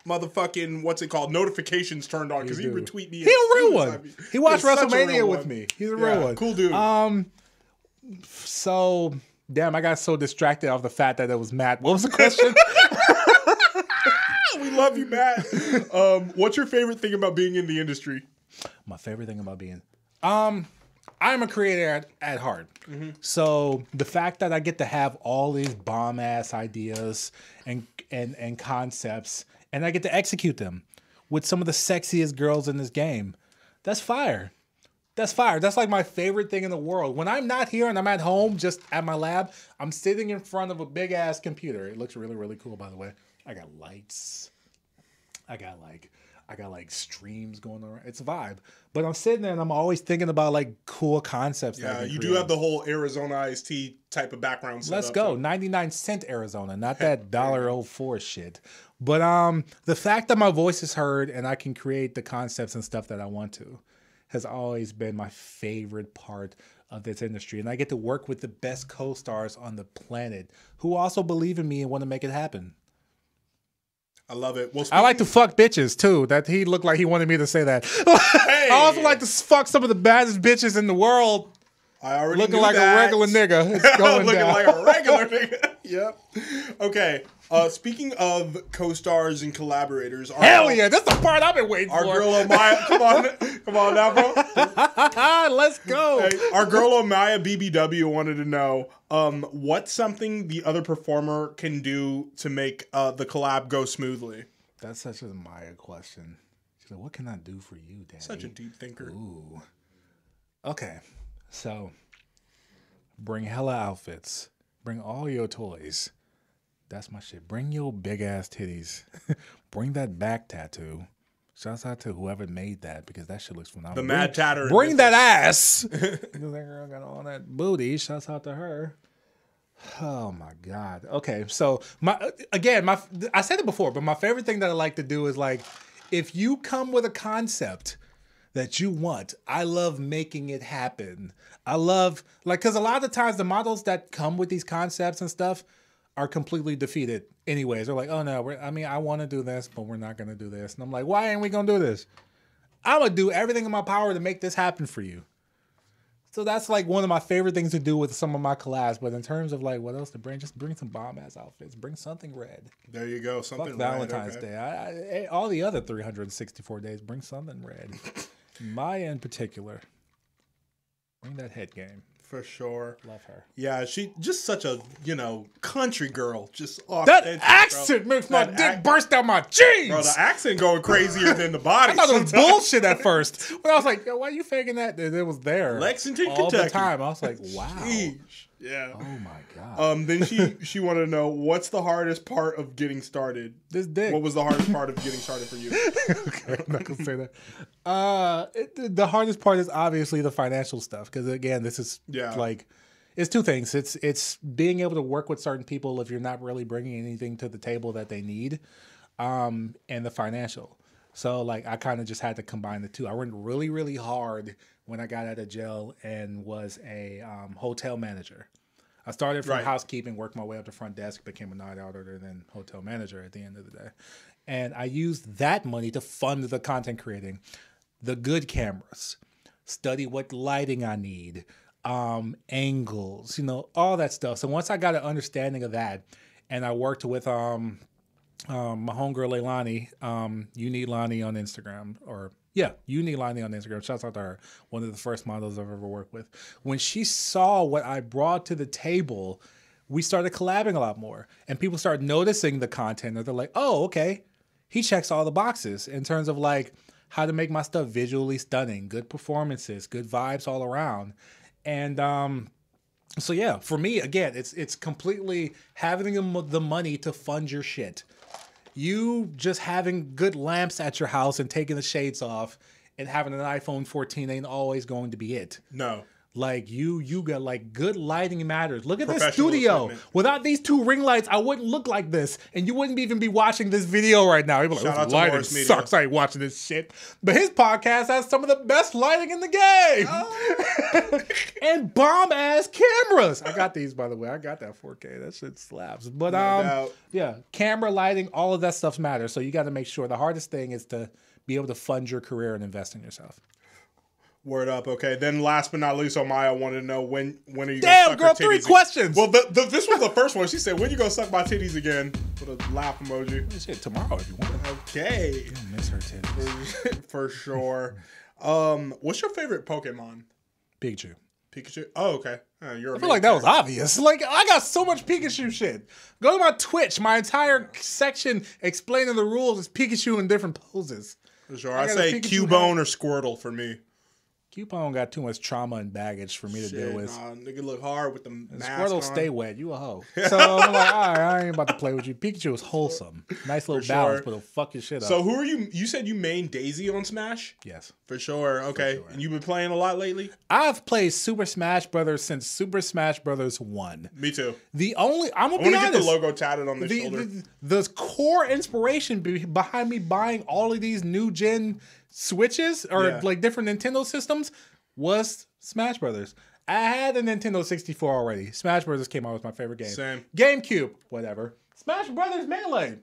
motherfucking what's it called? Notifications turned on because he retweet me. He a real one. He watched WrestleMania with me. He's a real one. Cool dude. So damn, I got so distracted off the fact that it was Matt. What was the question? We love you, Matt. What's your favorite thing about being in the industry? My favorite thing about being, I'm a creator at heart. So the fact that I get to have all these bomb ass ideas and concepts, and I get to execute them with some of the sexiest girls in this game, that's fire. That's fire. That's like my favorite thing in the world. When I'm not here and I'm at home, just at my lab, I'm sitting in front of a big ass computer. It looks really, really cool, by the way. I got lights. I got like streams going on. It's a vibe. But I'm sitting there and I'm always thinking about like cool concepts. Yeah, you do have the whole Arizona iced tea type of background set Let's up, go. so. 99-cent Arizona, not that $1.04 shit. But the fact that my voice is heard and I can create the concepts and stuff that I want to has always been my favorite part of this industry. And I get to work with the best co-stars on the planet who also believe in me and want to make it happen. I love it. Well, I like to fuck bitches too. That he looked like he wanted me to say that. Hey. I also like to fuck some of the baddest bitches in the world. I already looking knew like that. a regular nigga. It's going looking down. like a regular nigga. Yep. Okay. Speaking of co-stars and collaborators, hell yeah, that's the part I've been waiting our for. Our girl Omaya, come on now, bro. Let's go. Hey, our girl Omaya BBW wanted to know what's something the other performer can do to make the collab go smoothly. That's such a Maya question. She's like, "What can I do for you, Daddy?" Such a deep thinker. Ooh. Okay, so bring hella outfits. Bring all your toys. That's my shit. Bring your big ass titties. Bring that back tattoo. Shouts out to whoever made that because that shit looks phenomenal. The Mad Tatter. Bring that ass. That girl got all that booty. Shouts out to her. Oh my God. Okay, so I said it before, but my favorite thing that I like to do is like, if you come with a concept that you want, I love making it happen. I love because a lot of the times the models that come with these concepts and stuff are completely defeated anyways. They're like, oh no, I want to do this, but we're not going to do this. And I'm like, why ain't we going to do this? I'm going to do everything in my power to make this happen for you. So that's like one of my favorite things to do with some of my collabs. But in terms of like what else to bring, just bring some bomb ass outfits. Bring something red. There you go. Something Fuck red. Valentine's Day. All the other 364 days, bring something red. Maya in particular. Bring that head game. For sure. Love her. Yeah, she just such a, country girl. Just that accent makes my dick burst out my jeans. Bro, the accent going crazier than the body. I thought it was bullshit at first. But I was like, yo, why are you faking that? It was there. Lexington, all Kentucky. the time. I was like, wow. Jeez. Yeah. Oh my God. Then she wanted to know, what's the hardest part of getting started? This dick. What was the hardest part of getting started for you? Okay, I'm not gonna say that. The hardest part is obviously the financial stuff, because again, this is like, it's two things. It's being able to work with certain people if you're not really bringing anything to the table that they need, and the financial. So like, I kind of just had to combine the two. I went really, really hard when I got out of jail and was a hotel manager. I started from housekeeping, worked my way up to front desk, became a night auditor, and then hotel manager at the end of the day. And I used that money to fund the content creating, the good cameras, study what lighting I need, angles, all that stuff. So once I got an understanding of that, and I worked with my homegirl Leilani, You Need Lonnie on Instagram, You Need Lonnie on Instagram. Shouts out to her. One of the first models I've ever worked with. When she saw what I brought to the table, we started collabing a lot more. And people started noticing the content. They're like, oh, okay. He checks all the boxes in terms of like how to make my stuff visually stunning, good performances, good vibes all around. And so yeah, for me, again, it's completely having the money to fund your shit. You just having good lamps at your house and taking the shades off and having an iPhone 14 ain't always going to be it. No. Like you got like good lighting matters. Look at this studio. Equipment. Without these two ring lights, I wouldn't look like this. And you wouldn't even be watching this video right now. You'd be like, this lighting sucks. I ain't watching this shit. But his podcast has some of the best lighting in the game. Oh. And bomb ass cameras. I got these, by the way. I got that 4K. That shit slaps. But yeah, camera lighting, all of that stuff matters. So you got to make sure. The hardest thing is to be able to fund your career and invest in yourself. Word up. Okay. Then last but not least, Omaya wanted to know when are you Damn, gonna girl, suck her titties 3 questions. Well, this was the first one. She said, when you gonna suck my titties again? With a laugh emoji. Shit, tomorrow if you want. Okay. You miss her titties. For sure. What's your favorite Pokemon? Pikachu. Pikachu. Oh, okay. I feel like that was obvious. Like, I got so much Pikachu shit. Go to my Twitch. My entire section explaining the rules is Pikachu in different poses. For sure. I say Cubone or Squirtle for me. Cubone got too much trauma and baggage for me to deal with. Nah, nigga look hard with the mask Squirtle on. stay wet. You a hoe. So I'm like, all right, I ain't about to play with you. Pikachu is wholesome. Nice little balance, but it'll fuck your shit up. So who are you? You said you main Daisy on Smash? Yes. For sure. Okay. For sure. And you've been playing a lot lately? I've played Super Smash Brothers since Super Smash Brothers 1. Me too. I'm gonna be honest. I want to get the logo tatted on the shoulder. The core inspiration behind me buying all of these new gen Switches or like different Nintendo systems was Smash Brothers. I had a Nintendo 64 already. Smash Brothers came out was my favorite game. Same. GameCube, whatever. Smash Brothers Melee.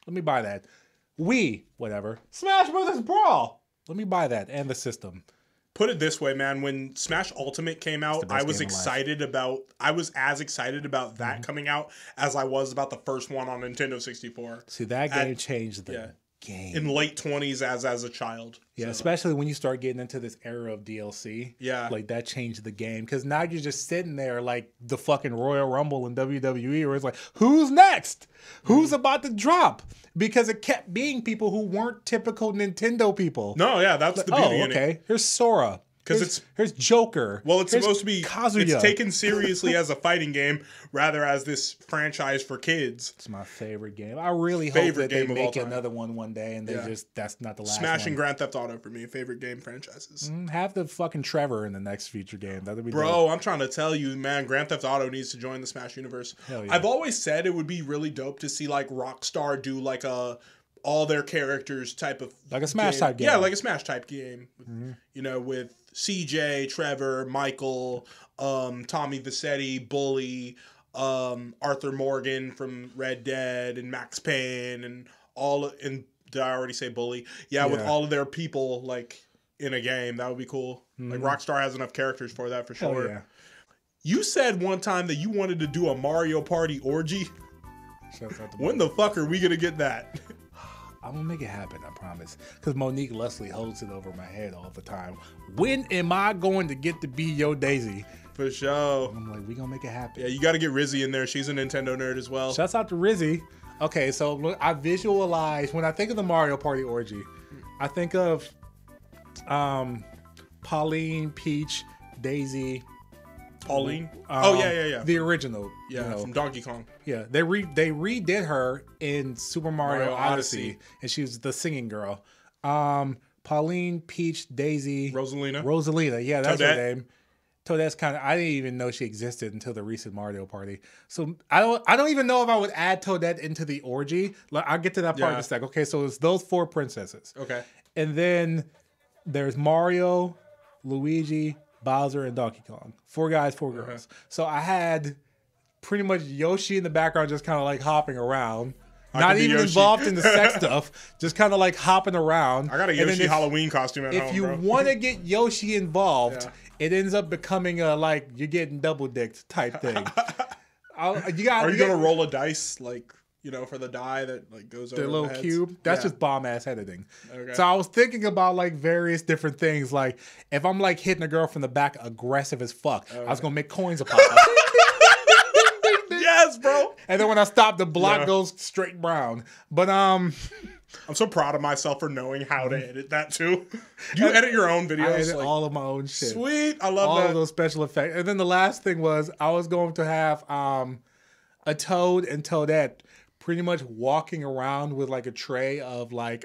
Let me buy that. Wii, whatever. Smash Brothers Brawl. Let me buy that and the system. Put it this way, man. When Smash Ultimate came out, I was as excited about that coming out as I was about the first one on Nintendo 64. See, that game changed the game. In late 20s as a child. Yeah, so. Especially when you start getting into this era of DLC. Yeah. Like, that changed the game. Because now you're just sitting there like the fucking Royal Rumble in WWE where it's like, who's next? Who's about to drop? Because it kept being people who weren't typical Nintendo people. No, yeah, that's the beauty in it. Okay, here's Sora. Because here's Joker. Well, it's supposed to be Kazuya. It's taken seriously as a fighting game rather as this franchise for kids. It's my favorite game. I really hope that they make another one day and that's not the last Smash one. and Grand Theft Auto for me, favorite game franchises. Have the fucking Trevor in the next future game. That'd be Bro, dope. I'm trying to tell you, man, Grand Theft Auto needs to join the Smash universe. Hell yeah. I've always said it would be really dope to see like Rockstar do like all their characters type of like a Smash type game. Yeah, like a Smash type game. You know, with CJ, Trevor, Michael, Tommy Vassetti, Bully, Arthur Morgan from Red Dead, and Max Payne, and did I already say Bully? Yeah, with all of their people like in a game, that would be cool. Like Rockstar has enough characters for that for sure. Hell yeah. You said one time that you wanted to do a Mario Party orgy. When the fuck are we gonna get that? I'm gonna make it happen, I promise. Because Monique Leslie holds it over my head all the time. When am I going to get to be your Daisy? For sure. I'm like, we gonna make it happen. Yeah, you got to get Rizzy in there. She's a Nintendo nerd as well. Shouts out to Rizzy. Okay, so look, I visualize when I think of the Mario Party orgy, I think of Pauline, Peach, Daisy. Pauline? Yeah. The original. Yeah, from Donkey Kong. Yeah, they redid her in Super Mario Odyssey, and she was the singing girl. Pauline, Peach, Daisy, Rosalina. Yeah, that's her name. Toadette's I didn't even know she existed until the recent Mario Party. So I don't even know if I would add Toadette into the orgy. I'll get to that part in a sec. Okay, so it's those 4 princesses. Okay. And then there's Mario, Luigi, Bowser, and Donkey Kong. 4 guys, 4 girls. So I had pretty much Yoshi in the background just kind of like hopping around. Not even involved in the sex stuff. Just kind of like hopping around. I got a Yoshi Halloween costume at home, If you want to get Yoshi involved, it ends up becoming a like you're getting double dicked type thing. Are you going to roll a dice like... You know, for the die that like goes over the little heads. cube. That's just bomb ass editing. Okay. So I was thinking about like various different things. Like if I'm like hitting a girl from the back aggressive as fuck, I was gonna make coins pop up. Yes, bro. And then when I stop, the block goes straight brown. But I'm so proud of myself for knowing how to edit that too. Do you edit your own videos? I edit all of my own shit. Sweet, I love all that. of those special effects. And then the last thing was I was going to have a Toad and Toadette pretty much walking around with like a tray of like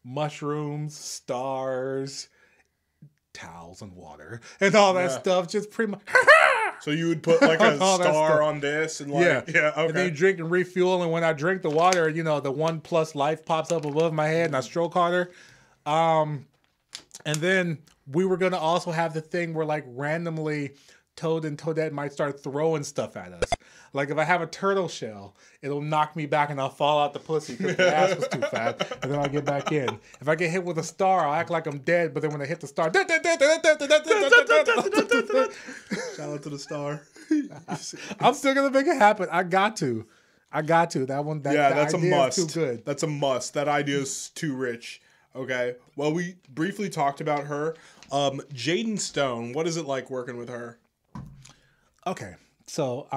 mushrooms, stars, towels, and water, and all that stuff. Just pretty much. So you would put like a star on this, and like okay. And then you drink and refuel. And when I drink the water, you know, the 1+ life pops up above my head, and I stroke harder. And then we were gonna also have the thing where like randomly Toad and Toadette might start throwing stuff at us. Like if I have a turtle shell, it'll knock me back and I'll fall out the pussy because the ass was too fat, and then I'll get back in. If I get hit with a star, I'll act like I'm dead, but then when I hit the star, shout out to the star. I'm still gonna make it happen. I got to. That one. That's a must. Too good. That's a must. That idea is too rich. Okay. Well, we briefly talked about her. Jaden Stone, what is it like working with her? Okay, so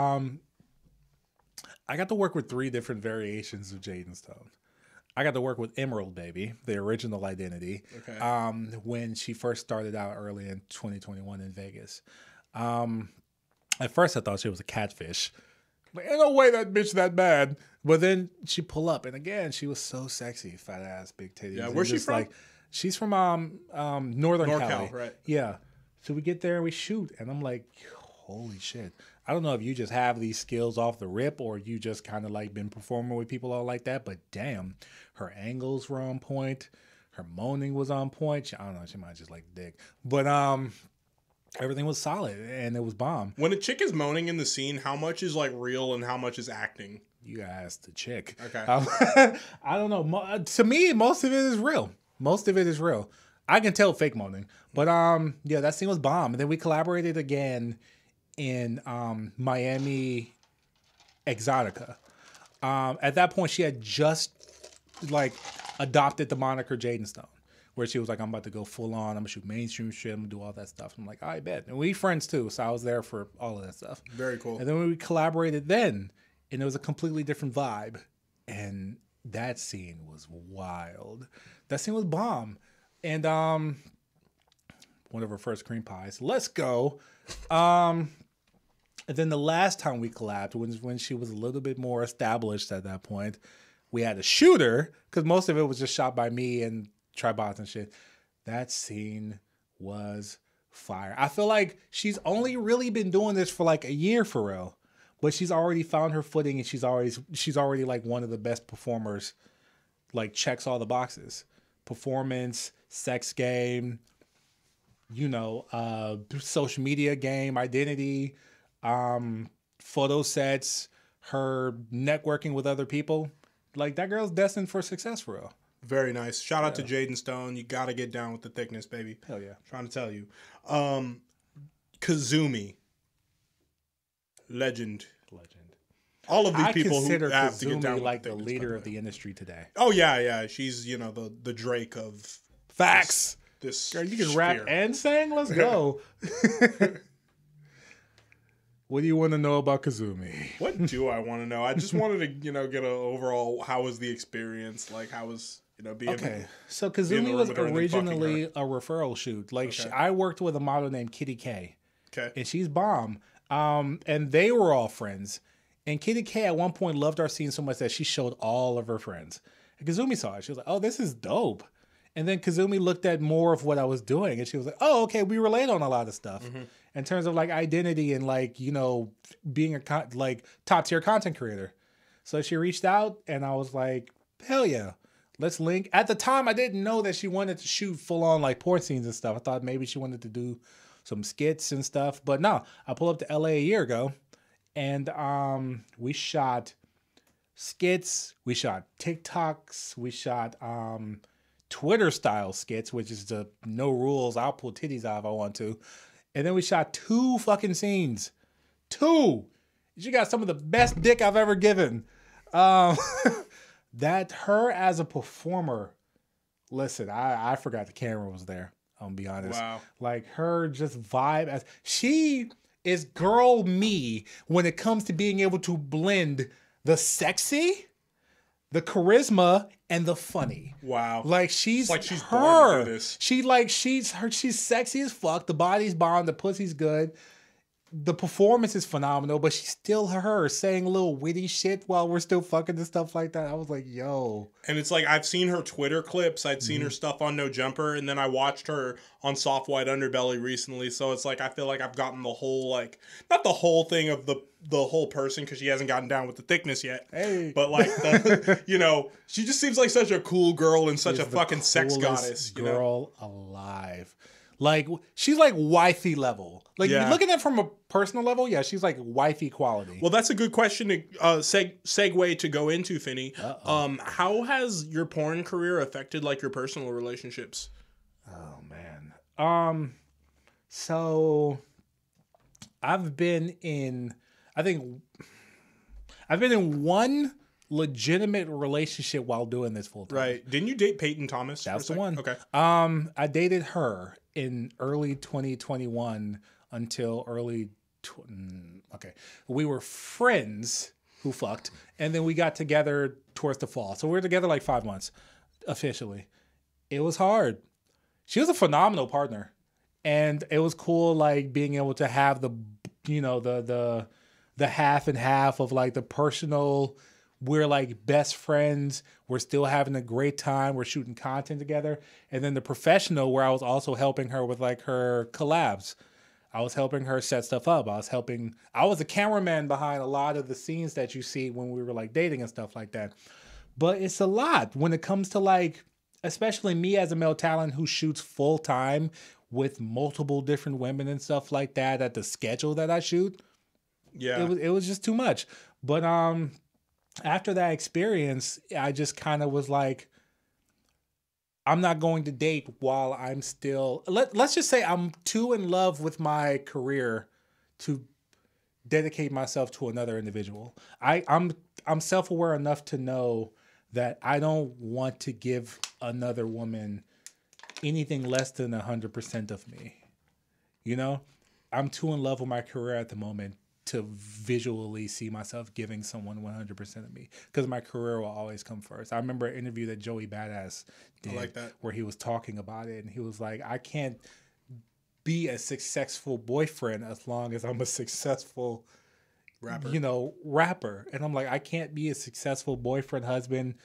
I got to work with 3 different variations of Jaden Stone. I got to work with Emerald Baby, the original identity, when she first started out early in 2021 in Vegas. At first, I thought she was a catfish. Like, ain't no way that bitch that bad. But then she pull up, and again, she was so sexy, fat ass, big titties. Yeah, where's she from? Like, she's from Northern Cali. Right? Yeah. So we get there and we shoot, and I'm like, holy shit. I don't know if you just have these skills off the rip or you just kind of like been performing with people all like that, but damn, her angles were on point. Her moaning was on point. I don't know, she might just like dick. But everything was solid and it was bomb. When a chick is moaning in the scene, how much is like real and how much is acting? You gotta ask the chick. Okay. I don't know. To me, most of it is real. Most of it is real. I can tell fake moaning. But yeah, that scene was bomb. And then we collaborated again in Miami Exotica. At that point, she had just like adopted the moniker Jaden Stone, where she was like, I'm about to go full on. I'm gonna shoot mainstream shit. I'm gonna do all that stuff. I'm like, I bet. And we friends too, so I was there for all of that stuff. Very cool. And then when we collaborated then, and it was a completely different vibe. And that scene was wild. That scene was bomb. And one of her first cream pies. Let's go. And then the last time we collabed was when she was a little bit more established at that point. We had a shooter, because most of it was just shot by me and Tribots and shit. That scene was fire. I feel like she's only really been doing this for like a year for real. But she's already found her footing and she's already like one of the best performers. Like checks all the boxes. Performance, sex game, you know, social media game, identity, photo sets, her networking with other people. Like, that girl's destined for success for real. Very nice. Shout out to Jaden Stone. You got to get down with the thickness, baby. Hell yeah. Trying to tell you. Kazumi. Legend. All of these people who have to get down with like the leader of the industry today. Oh, yeah. She's, you know, the Drake of facts. This girl, you can rap and sing? Let's go. What do you want to know about Kazumi? What do I want to know? I just wanted to, you know, get an overall, how was the experience? Like, how was, you know, being... Okay, so Kazumi was originally a referral shoot. Like, I worked with a model named Kitty K. Okay. And she's bomb. And they were all friends. And Kitty K at one point loved our scene so much that she showed all of her friends. And Kazumi saw it. She was like, oh, this is dope. And then Kazumi looked at more of what I was doing. And she was like, oh, okay, we relate on a lot of stuff. Mm-hmm. In terms of like identity and like, you know, being a like top tier content creator. So she reached out and I was like, hell yeah, let's link. At the time, I didn't know that she wanted to shoot full on like porn scenes and stuff. I thought maybe she wanted to do some skits and stuff. But no, I pulled up to LA a year ago and we shot skits, we shot TikToks, we shot Twitter style skits, which is the no rules, I'll pull titties out if I want to. And then we shot 2 fucking scenes. 2. She got some of the best dick I've ever given. That her as a performer, listen, I forgot the camera was there. I'm gonna be honest. Wow. Like her just vibe as she is girl me when it comes to being able to blend the sexy, the charisma, and the funny. Wow. Like she's born to her. do this. She's sexy as fuck. The body's bomb. The pussy's good. The performance is phenomenal, but she's still her saying little witty shit while we're still fucking and stuff like that. I was like, yo. And it's like, I've seen her Twitter clips. I'd seen her stuff on No Jumper. And then I watched her on Soft White Underbelly recently. So it's like, I feel like I've gotten the whole, like, not the whole thing of the whole person, because she hasn't gotten down with the thickness yet. Hey. But like, you know, she just seems like such a cool girl and such a fucking sex goddess. You girl alive. Like, she's like wifey level. Like, looking at it from a personal level, yeah, she's like wifey quality. Well, that's a good question to segue to go into, Finny. How has your porn career affected like your personal relationships? Oh man. So I've been in one legitimate relationship while doing this full time. Right. Didn't you date Peyton Thomas? That was the one. Okay. I dated her in early 2021 until we were friends who fucked, and then we got together towards the fall. So we were together like 5 months officially. It was hard. She was a phenomenal partner, and it was cool like being able to have the, you know, the half and half of like the personal. We're like best friends. We're still having a great time. We're shooting content together. And then the professional, where I was also helping her with like her collabs. I was helping her set stuff up. I was a cameraman behind a lot of the scenes that you see when we were like dating and stuff like that. But it's a lot when it comes to like, especially me as a male talent who shoots full time with multiple different women and stuff like that at the schedule that I shoot. Yeah. It was just too much. But after that experience, I just kind of was like, I'm not going to date while I'm still, let's just say I'm too in love with my career to dedicate myself to another individual. I'm self-aware enough to know that I don't want to give another woman anything less than 100% of me. You know, I'm too in love with my career at the moment to visually see myself giving someone 100% of me, because my career will always come first. I remember an interview that Joey Badass did, I like that, where he was talking about it, and he was like, I can't be a successful boyfriend as long as I'm a successful rapper. And I'm like, I can't be a successful boyfriend, husband,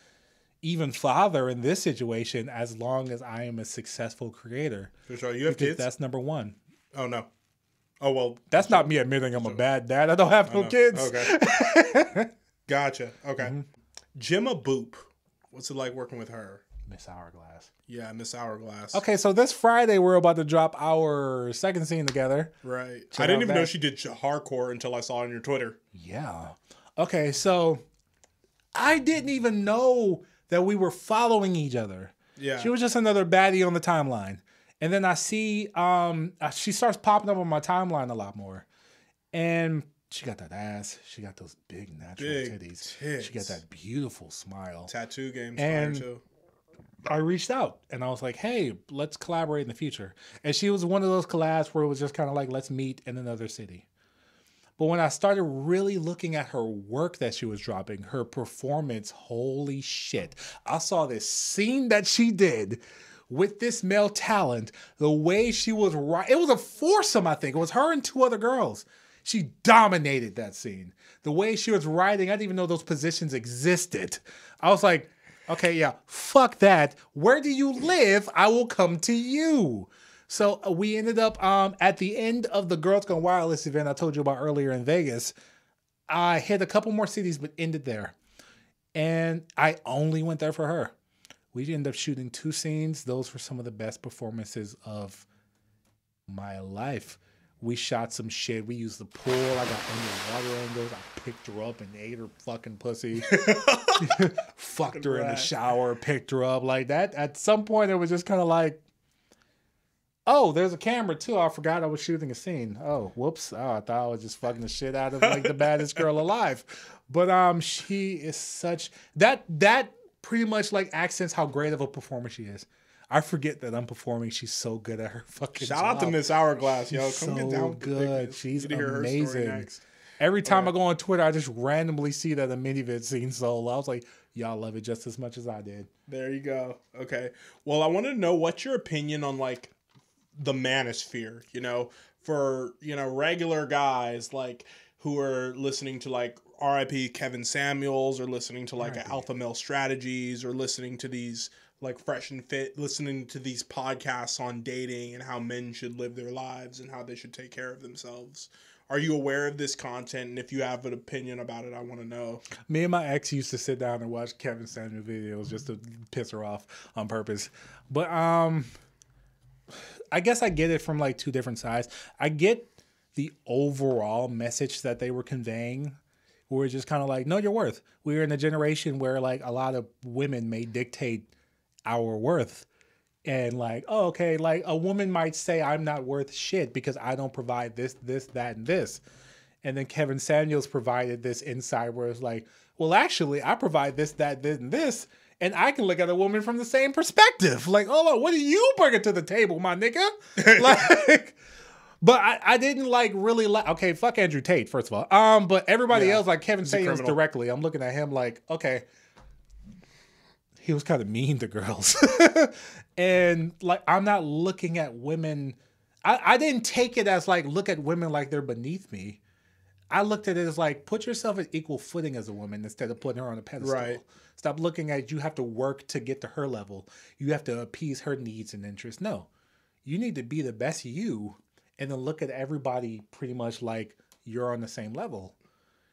even father in this situation as long as I am a successful creator. So you have kids? That's number one. Oh, no. Oh, well. That's not me admitting I'm a bad dad. I don't have no kids. Okay. Gotcha. Okay. Gemma Boop. What's it like working with her? Miss Hourglass. Yeah, Miss Hourglass. Okay, so this Friday we're about to drop our second scene together. Right. I didn't even know she did hardcore until I saw it on your Twitter. Yeah. Okay, so I didn't even know that we were following each other. Yeah. She was just another baddie on the timeline. And then I see she starts popping up on my timeline a lot more. And she got that ass. She got those big natural titties. She got that beautiful smile. Tattoo game's and fire too. I reached out and I was like, hey, let's collaborate in the future. And she was one of those collabs where it was just kind of like, let's meet in another city. But when I started really looking at her work that she was dropping, her performance, holy shit. I saw this scene that she did with this male talent, the way she was it was a foursome, I think. It was her and two other girls. She dominated that scene. The way she was writing, I didn't even know those positions existed. I was like, okay, yeah, fuck that. Where do you live? I will come to you. So we ended up at the end of the Girls Gone Wireless event I told you about earlier in Vegas. I hit a couple more cities, but ended there. And I only went there for her. We ended up shooting 2 scenes. Those were some of the best performances of my life. We shot some shit. We used the pool. I got underwater angles. I picked her up and ate her fucking pussy. Fucked her in the shower, picked her up like that. At some point, it was just kind of like, oh, there's a camera too. I forgot I was shooting a scene. Oh, whoops. Oh, I thought I was just fucking the shit out of like the baddest girl alive. But she is such that pretty much like accents how great of a performer she is. I forget that I'm performing. She's so good at her fucking Shout out to Miss Hourglass, yo. She's Come get so down with good. She's hear her story amazing. next. Every time I go on Twitter, I just randomly see that a minivid scene solo. I was like, y'all love it just as much as I did. There you go. Okay. Well, I wanted to know what's your opinion on like the manosphere, you know, for, you know, regular guys like who are listening to like RIP Kevin Samuels or listening to like Alpha Male Strategies or listening to these like Fresh and Fit, listening to these podcasts on dating and how men should live their lives and how they should take care of themselves. Are you aware of this content? And if you have an opinion about it, I want to know. Me and my ex used to sit down and watch Kevin Samuel videos just to piss her off on purpose. But I guess I get it from like 2 different sides. I get the overall message that they were conveying. We're just kind of like, know your worth. We're in a generation where like a lot of women may dictate our worth. And like, oh, okay, like a woman might say I'm not worth shit because I don't provide this, that, and this. And then Kevin Samuels provided this insight where it's like, well, actually, I provide this, that, this, and this. and I can look at a woman from the same perspective. Like, oh, what are you bringing to the table, my nigga? Like, but I didn't like really like. Okay, fuck Andrew Tate, first of all. But everybody else, like Kevin Samuels directly, I'm looking at him like, okay, he was kind of mean to girls, and like I'm not looking at women. I didn't take it as like look at women like they're beneath me. I looked at it as like put yourself at equal footing as a woman instead of putting her on a pedestal. Right. Stop looking at you have to work to get to her level. You have to appease her needs and interests. No, you need to be the best you, and then look at everybody pretty much like you're on the same level.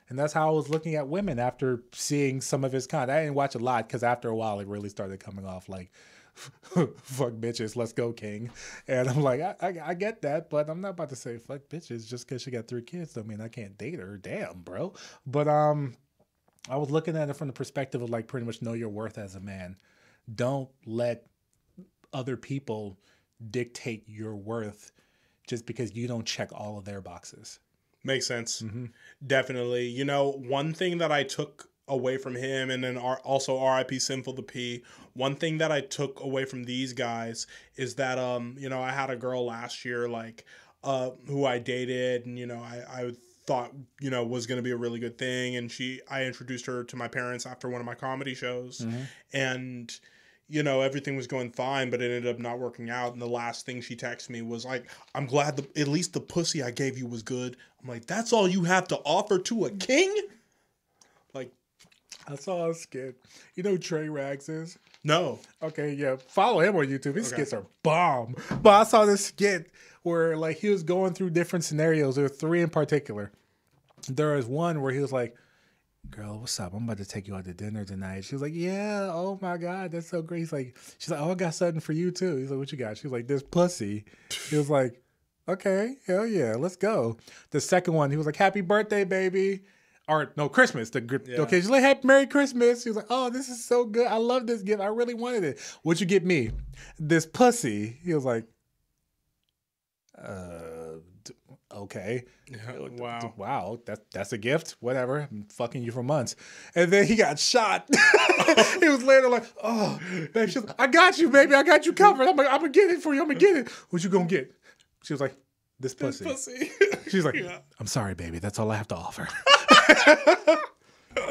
And that's how I was looking at women after seeing some of his content. I didn't watch a lot because after a while it really started coming off like, fuck bitches, let's go, king. And I'm like, I get that, but I'm not about to say fuck bitches just because she got 3 kids. Don't mean I can't date her. Damn, bro. But I was looking at it from the perspective of like pretty much know your worth as a man. Don't let other people dictate your worth just because you don't check all of their boxes. Makes sense. Mm-hmm. Definitely. You know, one thing that I took away from him, and then also R.I.P. Sinful the P, one thing that I took away from these guys is that, you know, I had a girl last year, like, who I dated, and, you know, I thought, you know, was going to be a really good thing, and I introduced her to my parents after one of my comedy shows, and you know, everything was going fine, but it ended up not working out. And the last thing she texted me was like, I'm glad at least the pussy I gave you was good. I'm like, that's all you have to offer to a king? Like, I saw a skit. You know who Trey Rags is? No. Okay, yeah. Follow him on YouTube. His skits are bomb. But I saw this skit where like he was going through different scenarios. There were 3 in particular. There was one where he was like, girl, what's up? I'm about to take you out to dinner tonight. She was like, yeah, oh my God, that's so great. She's like, oh, I got something for you too. He's like, what you got? She was like, this pussy. He was like, okay, hell yeah, let's go. The second one, he was like, happy birthday, baby. Or no, Christmas. Okay, she's like, happy Merry Christmas. He was like, oh, this is so good. I love this gift. I really wanted it. What'd you get me? This pussy. He was like, okay. Wow. That's a gift. Whatever. I've been fucking you for months. And then he got shot. He was later like, oh, baby. She was like, I got you, baby. I got you covered. I'm gonna get it for you. I'm gonna get it. What you gonna get? She was like, this pussy. She's like, I'm sorry, baby. That's all I have to offer.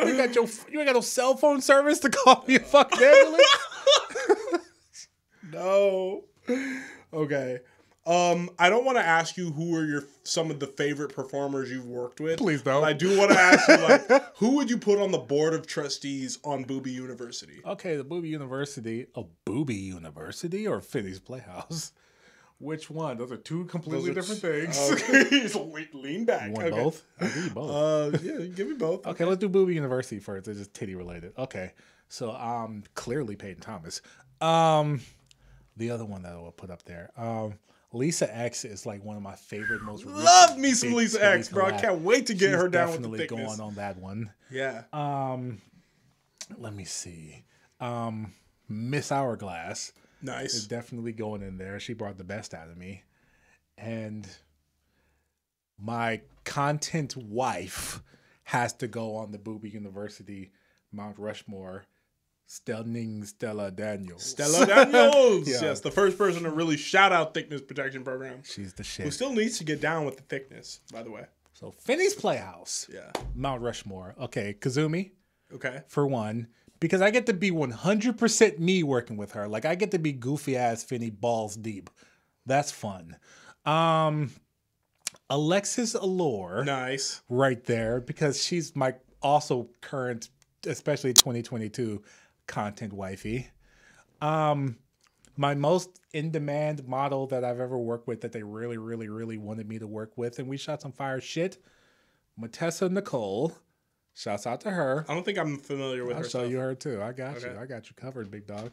You ain't got no cell phone service to call me a fucking ambulance? No. Okay. I don't want to ask you who are some of the favorite performers you've worked with. Please don't. But I do want to ask you, like, who would you put on the board of trustees on Booby University? Okay, the Booby University. A Booby University or Finny's Playhouse? Which one? Those are 2 completely different things. Okay. So lean back. You want both? I'll give you both. Yeah, give me both. Okay, let's do Booby University first. It's just titty related. Okay, so clearly Peyton Thomas. The other one that I will put up there. Lisa X is like one of my favorite, most love me some Lisa X, bro. I can't wait to get her down with the Thiccness. Definitely going on that one. Yeah. Let me see. Miss Hourglass. Nice. Is definitely going in there. She brought the best out of me. And my content wife has to go on the Booby University Mount Rushmore. Stella Daniels. Stella Daniels! Yeah. Yes, the first person to really shout out Thiccness Protection Program. She's the shit. Who still needs to get down with the Thiccness, by the way. So, Finny's Playhouse. Yeah. Mount Rushmore. Okay, Kazumi. Okay. For one. Because I get to be 100% me working with her. Like, I get to be goofy-ass Finny balls deep. That's fun. Alexis Allure. Nice. Right there. Because she's my also current, especially 2022, content wifey. My most in-demand model that I've ever worked with that they really, really, really wanted me to work with, and we shot some fire shit. Matessa Nicole. Shouts out to her. I don't think I'm familiar with her. I'll show you her too. I got you. I got you covered, big dog.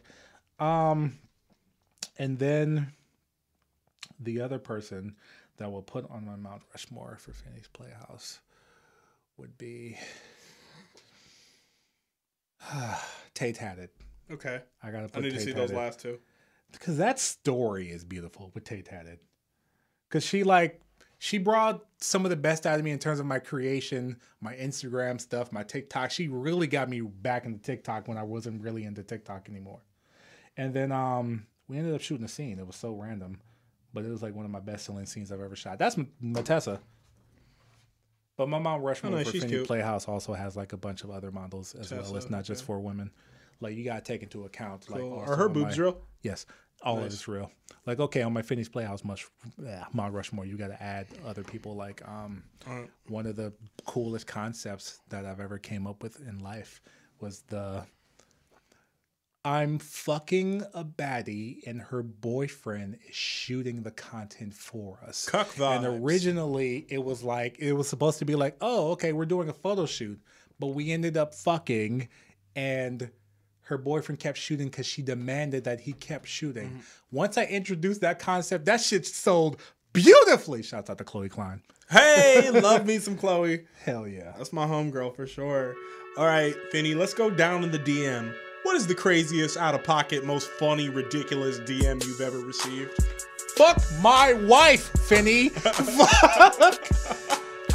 And then the other person that will put on my Mount Rushmore for Finny's Playhouse would be Tate Haddad. Okay. I gotta put I need Tate to see Haddad. those last 2. Because that story is beautiful with Tate Haddad. Because she she brought some of the best out of me in terms of my creation, my Instagram stuff, my TikTok. She really got me back into TikTok when I wasn't really into TikTok anymore. And then we ended up shooting a scene. It was so random, but it was like one of my best-selling scenes I've ever shot. That's Matessa. But my Mount Rushmore for Finny Playhouse also has like a bunch of other models as well. It's not just for women. Like you gotta take into account. Like, are her boobs real? Yes, all of it's real. Like okay, on my Finny's Playhouse Mount Rushmore, you gotta add other people. Like one of the coolest concepts that I've ever came up with in life was I'm fucking a baddie and her boyfriend is shooting the content for us. Cuck vibes. And originally it was supposed to be like, oh, okay, we're doing a photo shoot. But we ended up fucking and her boyfriend kept shooting because she demanded that he kept shooting. Mm-hmm. Once I introduced that concept, that shit sold beautifully. Shouts out to Chloe Klein. Hey, love me some Chloe. Hell yeah. That's my homegirl for sure. All right, Finny, let's go down in the DM. What is the craziest, out-of-pocket, most funny, ridiculous DM you've ever received? Fuck my wife, Finny. Fuck.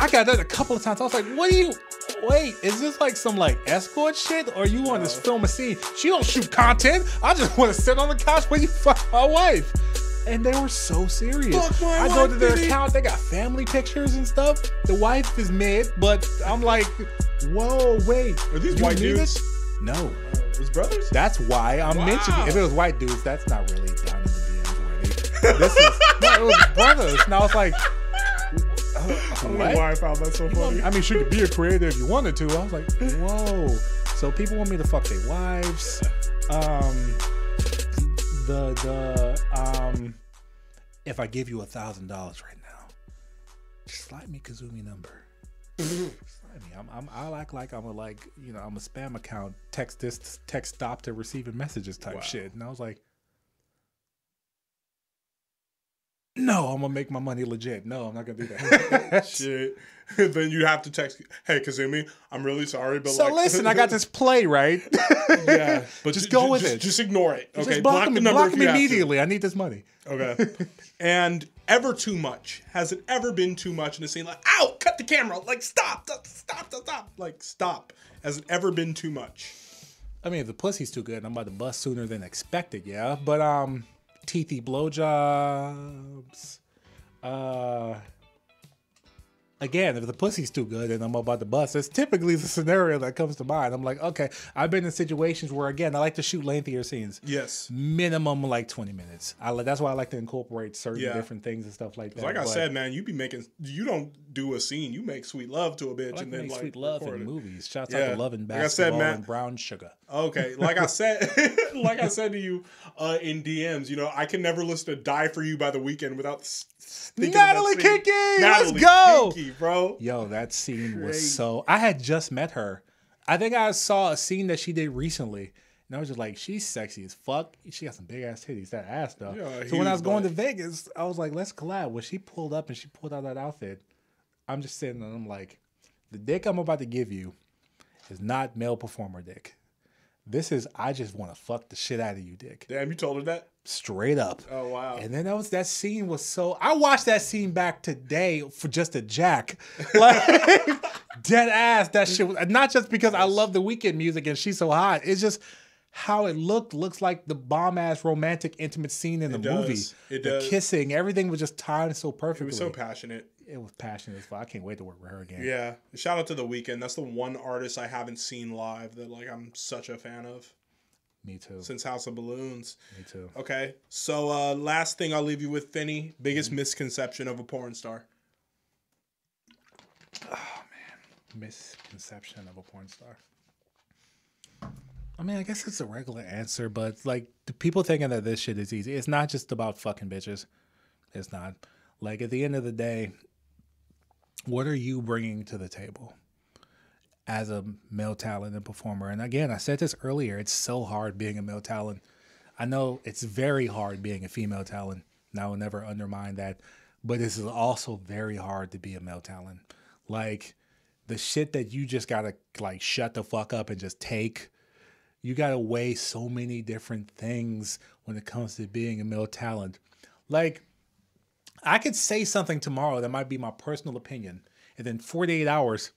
I got that a couple of times. I was like, wait, is this like some like escort shit? Or you want to film a scene? She don't shoot content. I just want to sit on the couch when you fuck my wife. And they were so serious. I go to their account, they got family pictures and stuff. The wife is mid, but I'm like, whoa, wait. Are these white dudes? No. It was brothers? That's why I'm mentioning it. If it was white dudes, that's not really down in the DMs where it was brothers. And I was like, I don't know why I found that so funny. I mean, she could be a creator if you wanted to. I was like, whoa. So people want me to fuck their wives. If I give you $1,000 right now, just slide me Kazumi number. I'll act like I'm a spam account. Text stop to receiving messages type shit. And I was like, no, I'm gonna make my money legit. No, I'm not gonna do that. Shit. Then you have to text, hey Kazumi, I'm really sorry, but so listen, I got this play, right? Yeah, but just go with it. Just ignore it. Okay, just block me immediately. I need this money. Okay. And ever too much? Has it ever been too much in a scene? Like, ow, cut the camera. Like, stop. Like, stop. Has it ever been too much? I mean, if the pussy's too good, I'm about to bust sooner than expected, yeah. But teethy blowjobs. Again, if the pussy's too good and I'm about to bust, it's typically the scenario that comes to mind. I'm like, okay, I've been in situations where, again, I like to shoot lengthier scenes. Yes. Minimum like 20 minutes. That's why I like to incorporate certain different things and stuff like that. Like I said, man, you don't do a scene. You make sweet love to a bitch. I like and then make like sweet love in movies. Shouts out to Love and Basketball and Brown Sugar. Okay, like I said, to you in DMs, I can never listen to "Die for You" by The Weeknd without Natalie Kinky. Let's go, Kinky, bro. Yo, that scene was so. I had just met her. I think I saw a scene that she did recently, and I was just like, she's sexy as fuck. She got some big ass titties. That ass though. Yeah, so when I was going to Vegas, I was like, let's collab. When she pulled up and she pulled out that outfit, I'm just sitting and I'm like, the dick I'm about to give you is not male performer dick. This is, I just want to fuck the shit out of you, dick. Damn, you told her that? Straight up. Oh, wow. And then that scene was so, I watched that scene back today for just a jack. Like, dead ass, that shit was, not just because I love the Weeknd music and she's so hot. It's just how it looks like the bomb-ass romantic intimate scene in the movie. It does. The kissing, everything was just timed so perfectly. It was so passionate. It was passionate as fuck. I can't wait to work with her again. Yeah. Shout out to The Weeknd. That's the one artist I haven't seen live that like I'm such a fan of. Me too. Since House of Balloons. Me too. Okay. So last thing I'll leave you with, Finny. Biggest misconception of a porn star. Oh man. Misconception of a porn star. I mean, I guess it's a regular answer, but like the people thinking that this shit is easy. It's not just about fucking bitches. It's not. Like at the end of the day, what are you bringing to the table as a male talent and performer? And again, I said this earlier, it's so hard being a male talent. I know it's very hard being a female talent, and I will never undermine that, but this is also very hard to be a male talent. Like the shit that you just gotta like shut the fuck up and just take. You gotta weigh so many different things when it comes to being a male talent. Like, I could say something tomorrow that might be my personal opinion, and then 48 hours,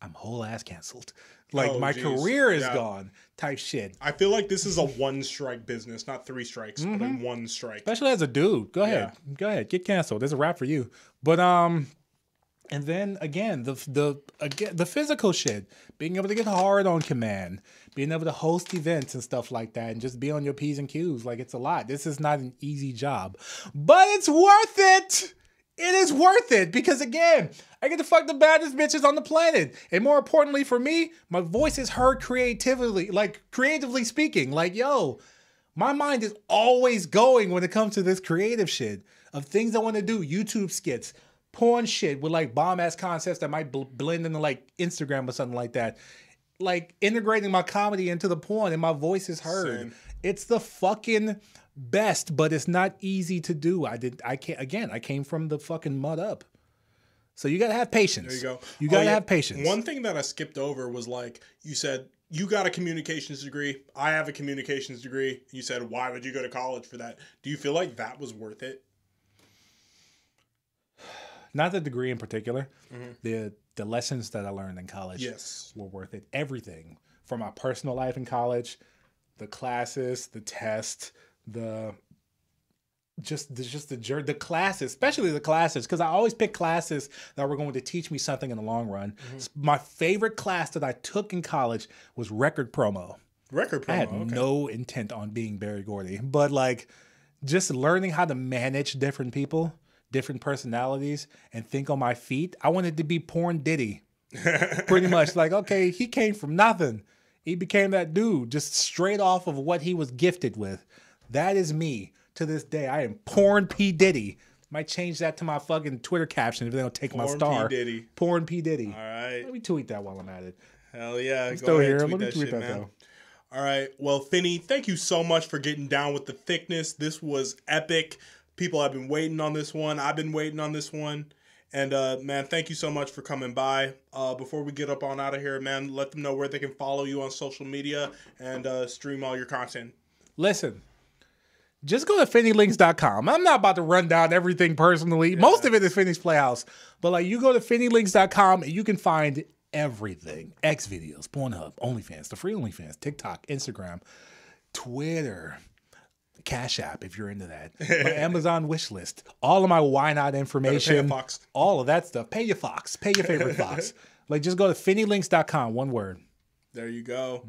I'm whole ass canceled. Like my career is gone type shit. I feel like this is a one strike business, not 3 strikes, but in one strike. Especially as a dude. Go ahead. Go ahead. Get canceled. There's a wrap for you. But and then again, the physical shit, being able to get hard on command, being able to host events and stuff like that, and just be on your P's and Q's. Like, it's a lot. This is not an easy job, but it's worth it. It is worth it because, again, I get to fuck the baddest bitches on the planet. And more importantly for me, my voice is heard creatively speaking. Like, yo, my mind is always going when it comes to this creative shit of things I want to do. YouTube skits, porn shit with like bomb-ass concepts that might blend into like Instagram or something like that. Like integrating my comedy into the porn and my voice is heard. Same. It's the fucking best, but it's not easy to do. I came from the fucking mud up. So you gotta have patience. There you go. You gotta have patience. One thing that I skipped over was like, you said you got a communications degree. I have a communications degree. You said, why would you go to college for that? Do you feel like that was worth it? Not the degree in particular. The lessons that I learned in college were worth it. Everything from my personal life in college, the classes, the test, the classes, especially the classes, because I always pick classes that were going to teach me something in the long run. My favorite class that I took in college was record promo. I had no intent on being Barry Gordy, but like just learning how to manage different people, different personalities, and think on my feet. I wanted to be Porn Diddy. Pretty much like, okay, he came from nothing. He became that dude just straight off of what he was gifted with. That is me to this day. I am Porn P. Diddy. Might change that to my fucking Twitter caption if they don't take my star. Porn P. Diddy. Porn P. Diddy. All right. Let me tweet that while I'm at it. Hell yeah. I'm still here. Let me tweet that though. All right. Well, Finny, thank you so much for getting down with the thickness. This was epic. People have been waiting on this one. I've been waiting on this one. And, man, thank you so much for coming by. Before we get up on out of here, man, let them know where they can follow you on social media and stream all your content. Listen, just go to finnylinks.com. I'm not about to run down everything personally. Yeah. Most of it is Finny's Playhouse. But, like, you go to finnylinks.com and you can find everything. X videos, Pornhub, OnlyFans, the free OnlyFans, TikTok, Instagram, Twitter, Cash App if you're into that, my Amazon wish list, all of my Why Not information, all of that stuff. Pay your Fox, pay your favorite Fox. Like, just go to finnylinks.com, one word. There you go.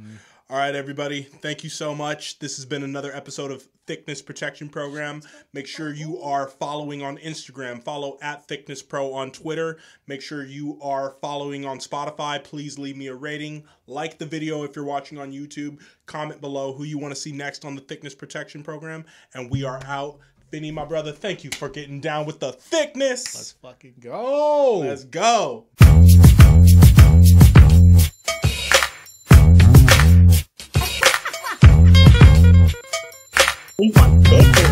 All right, everybody. Thank you so much. This has been another episode of Thickness Protection Program. Make sure you are following on Instagram. Follow at Thickness Pro on Twitter. Make sure you are following on Spotify. Please leave me a rating. Like the video if you're watching on YouTube. Comment below who you want to see next on the Thickness Protection Program. And we are out. Finny, my brother, thank you for getting down with the thickness. Let's fucking go. Let's go. We want thickness.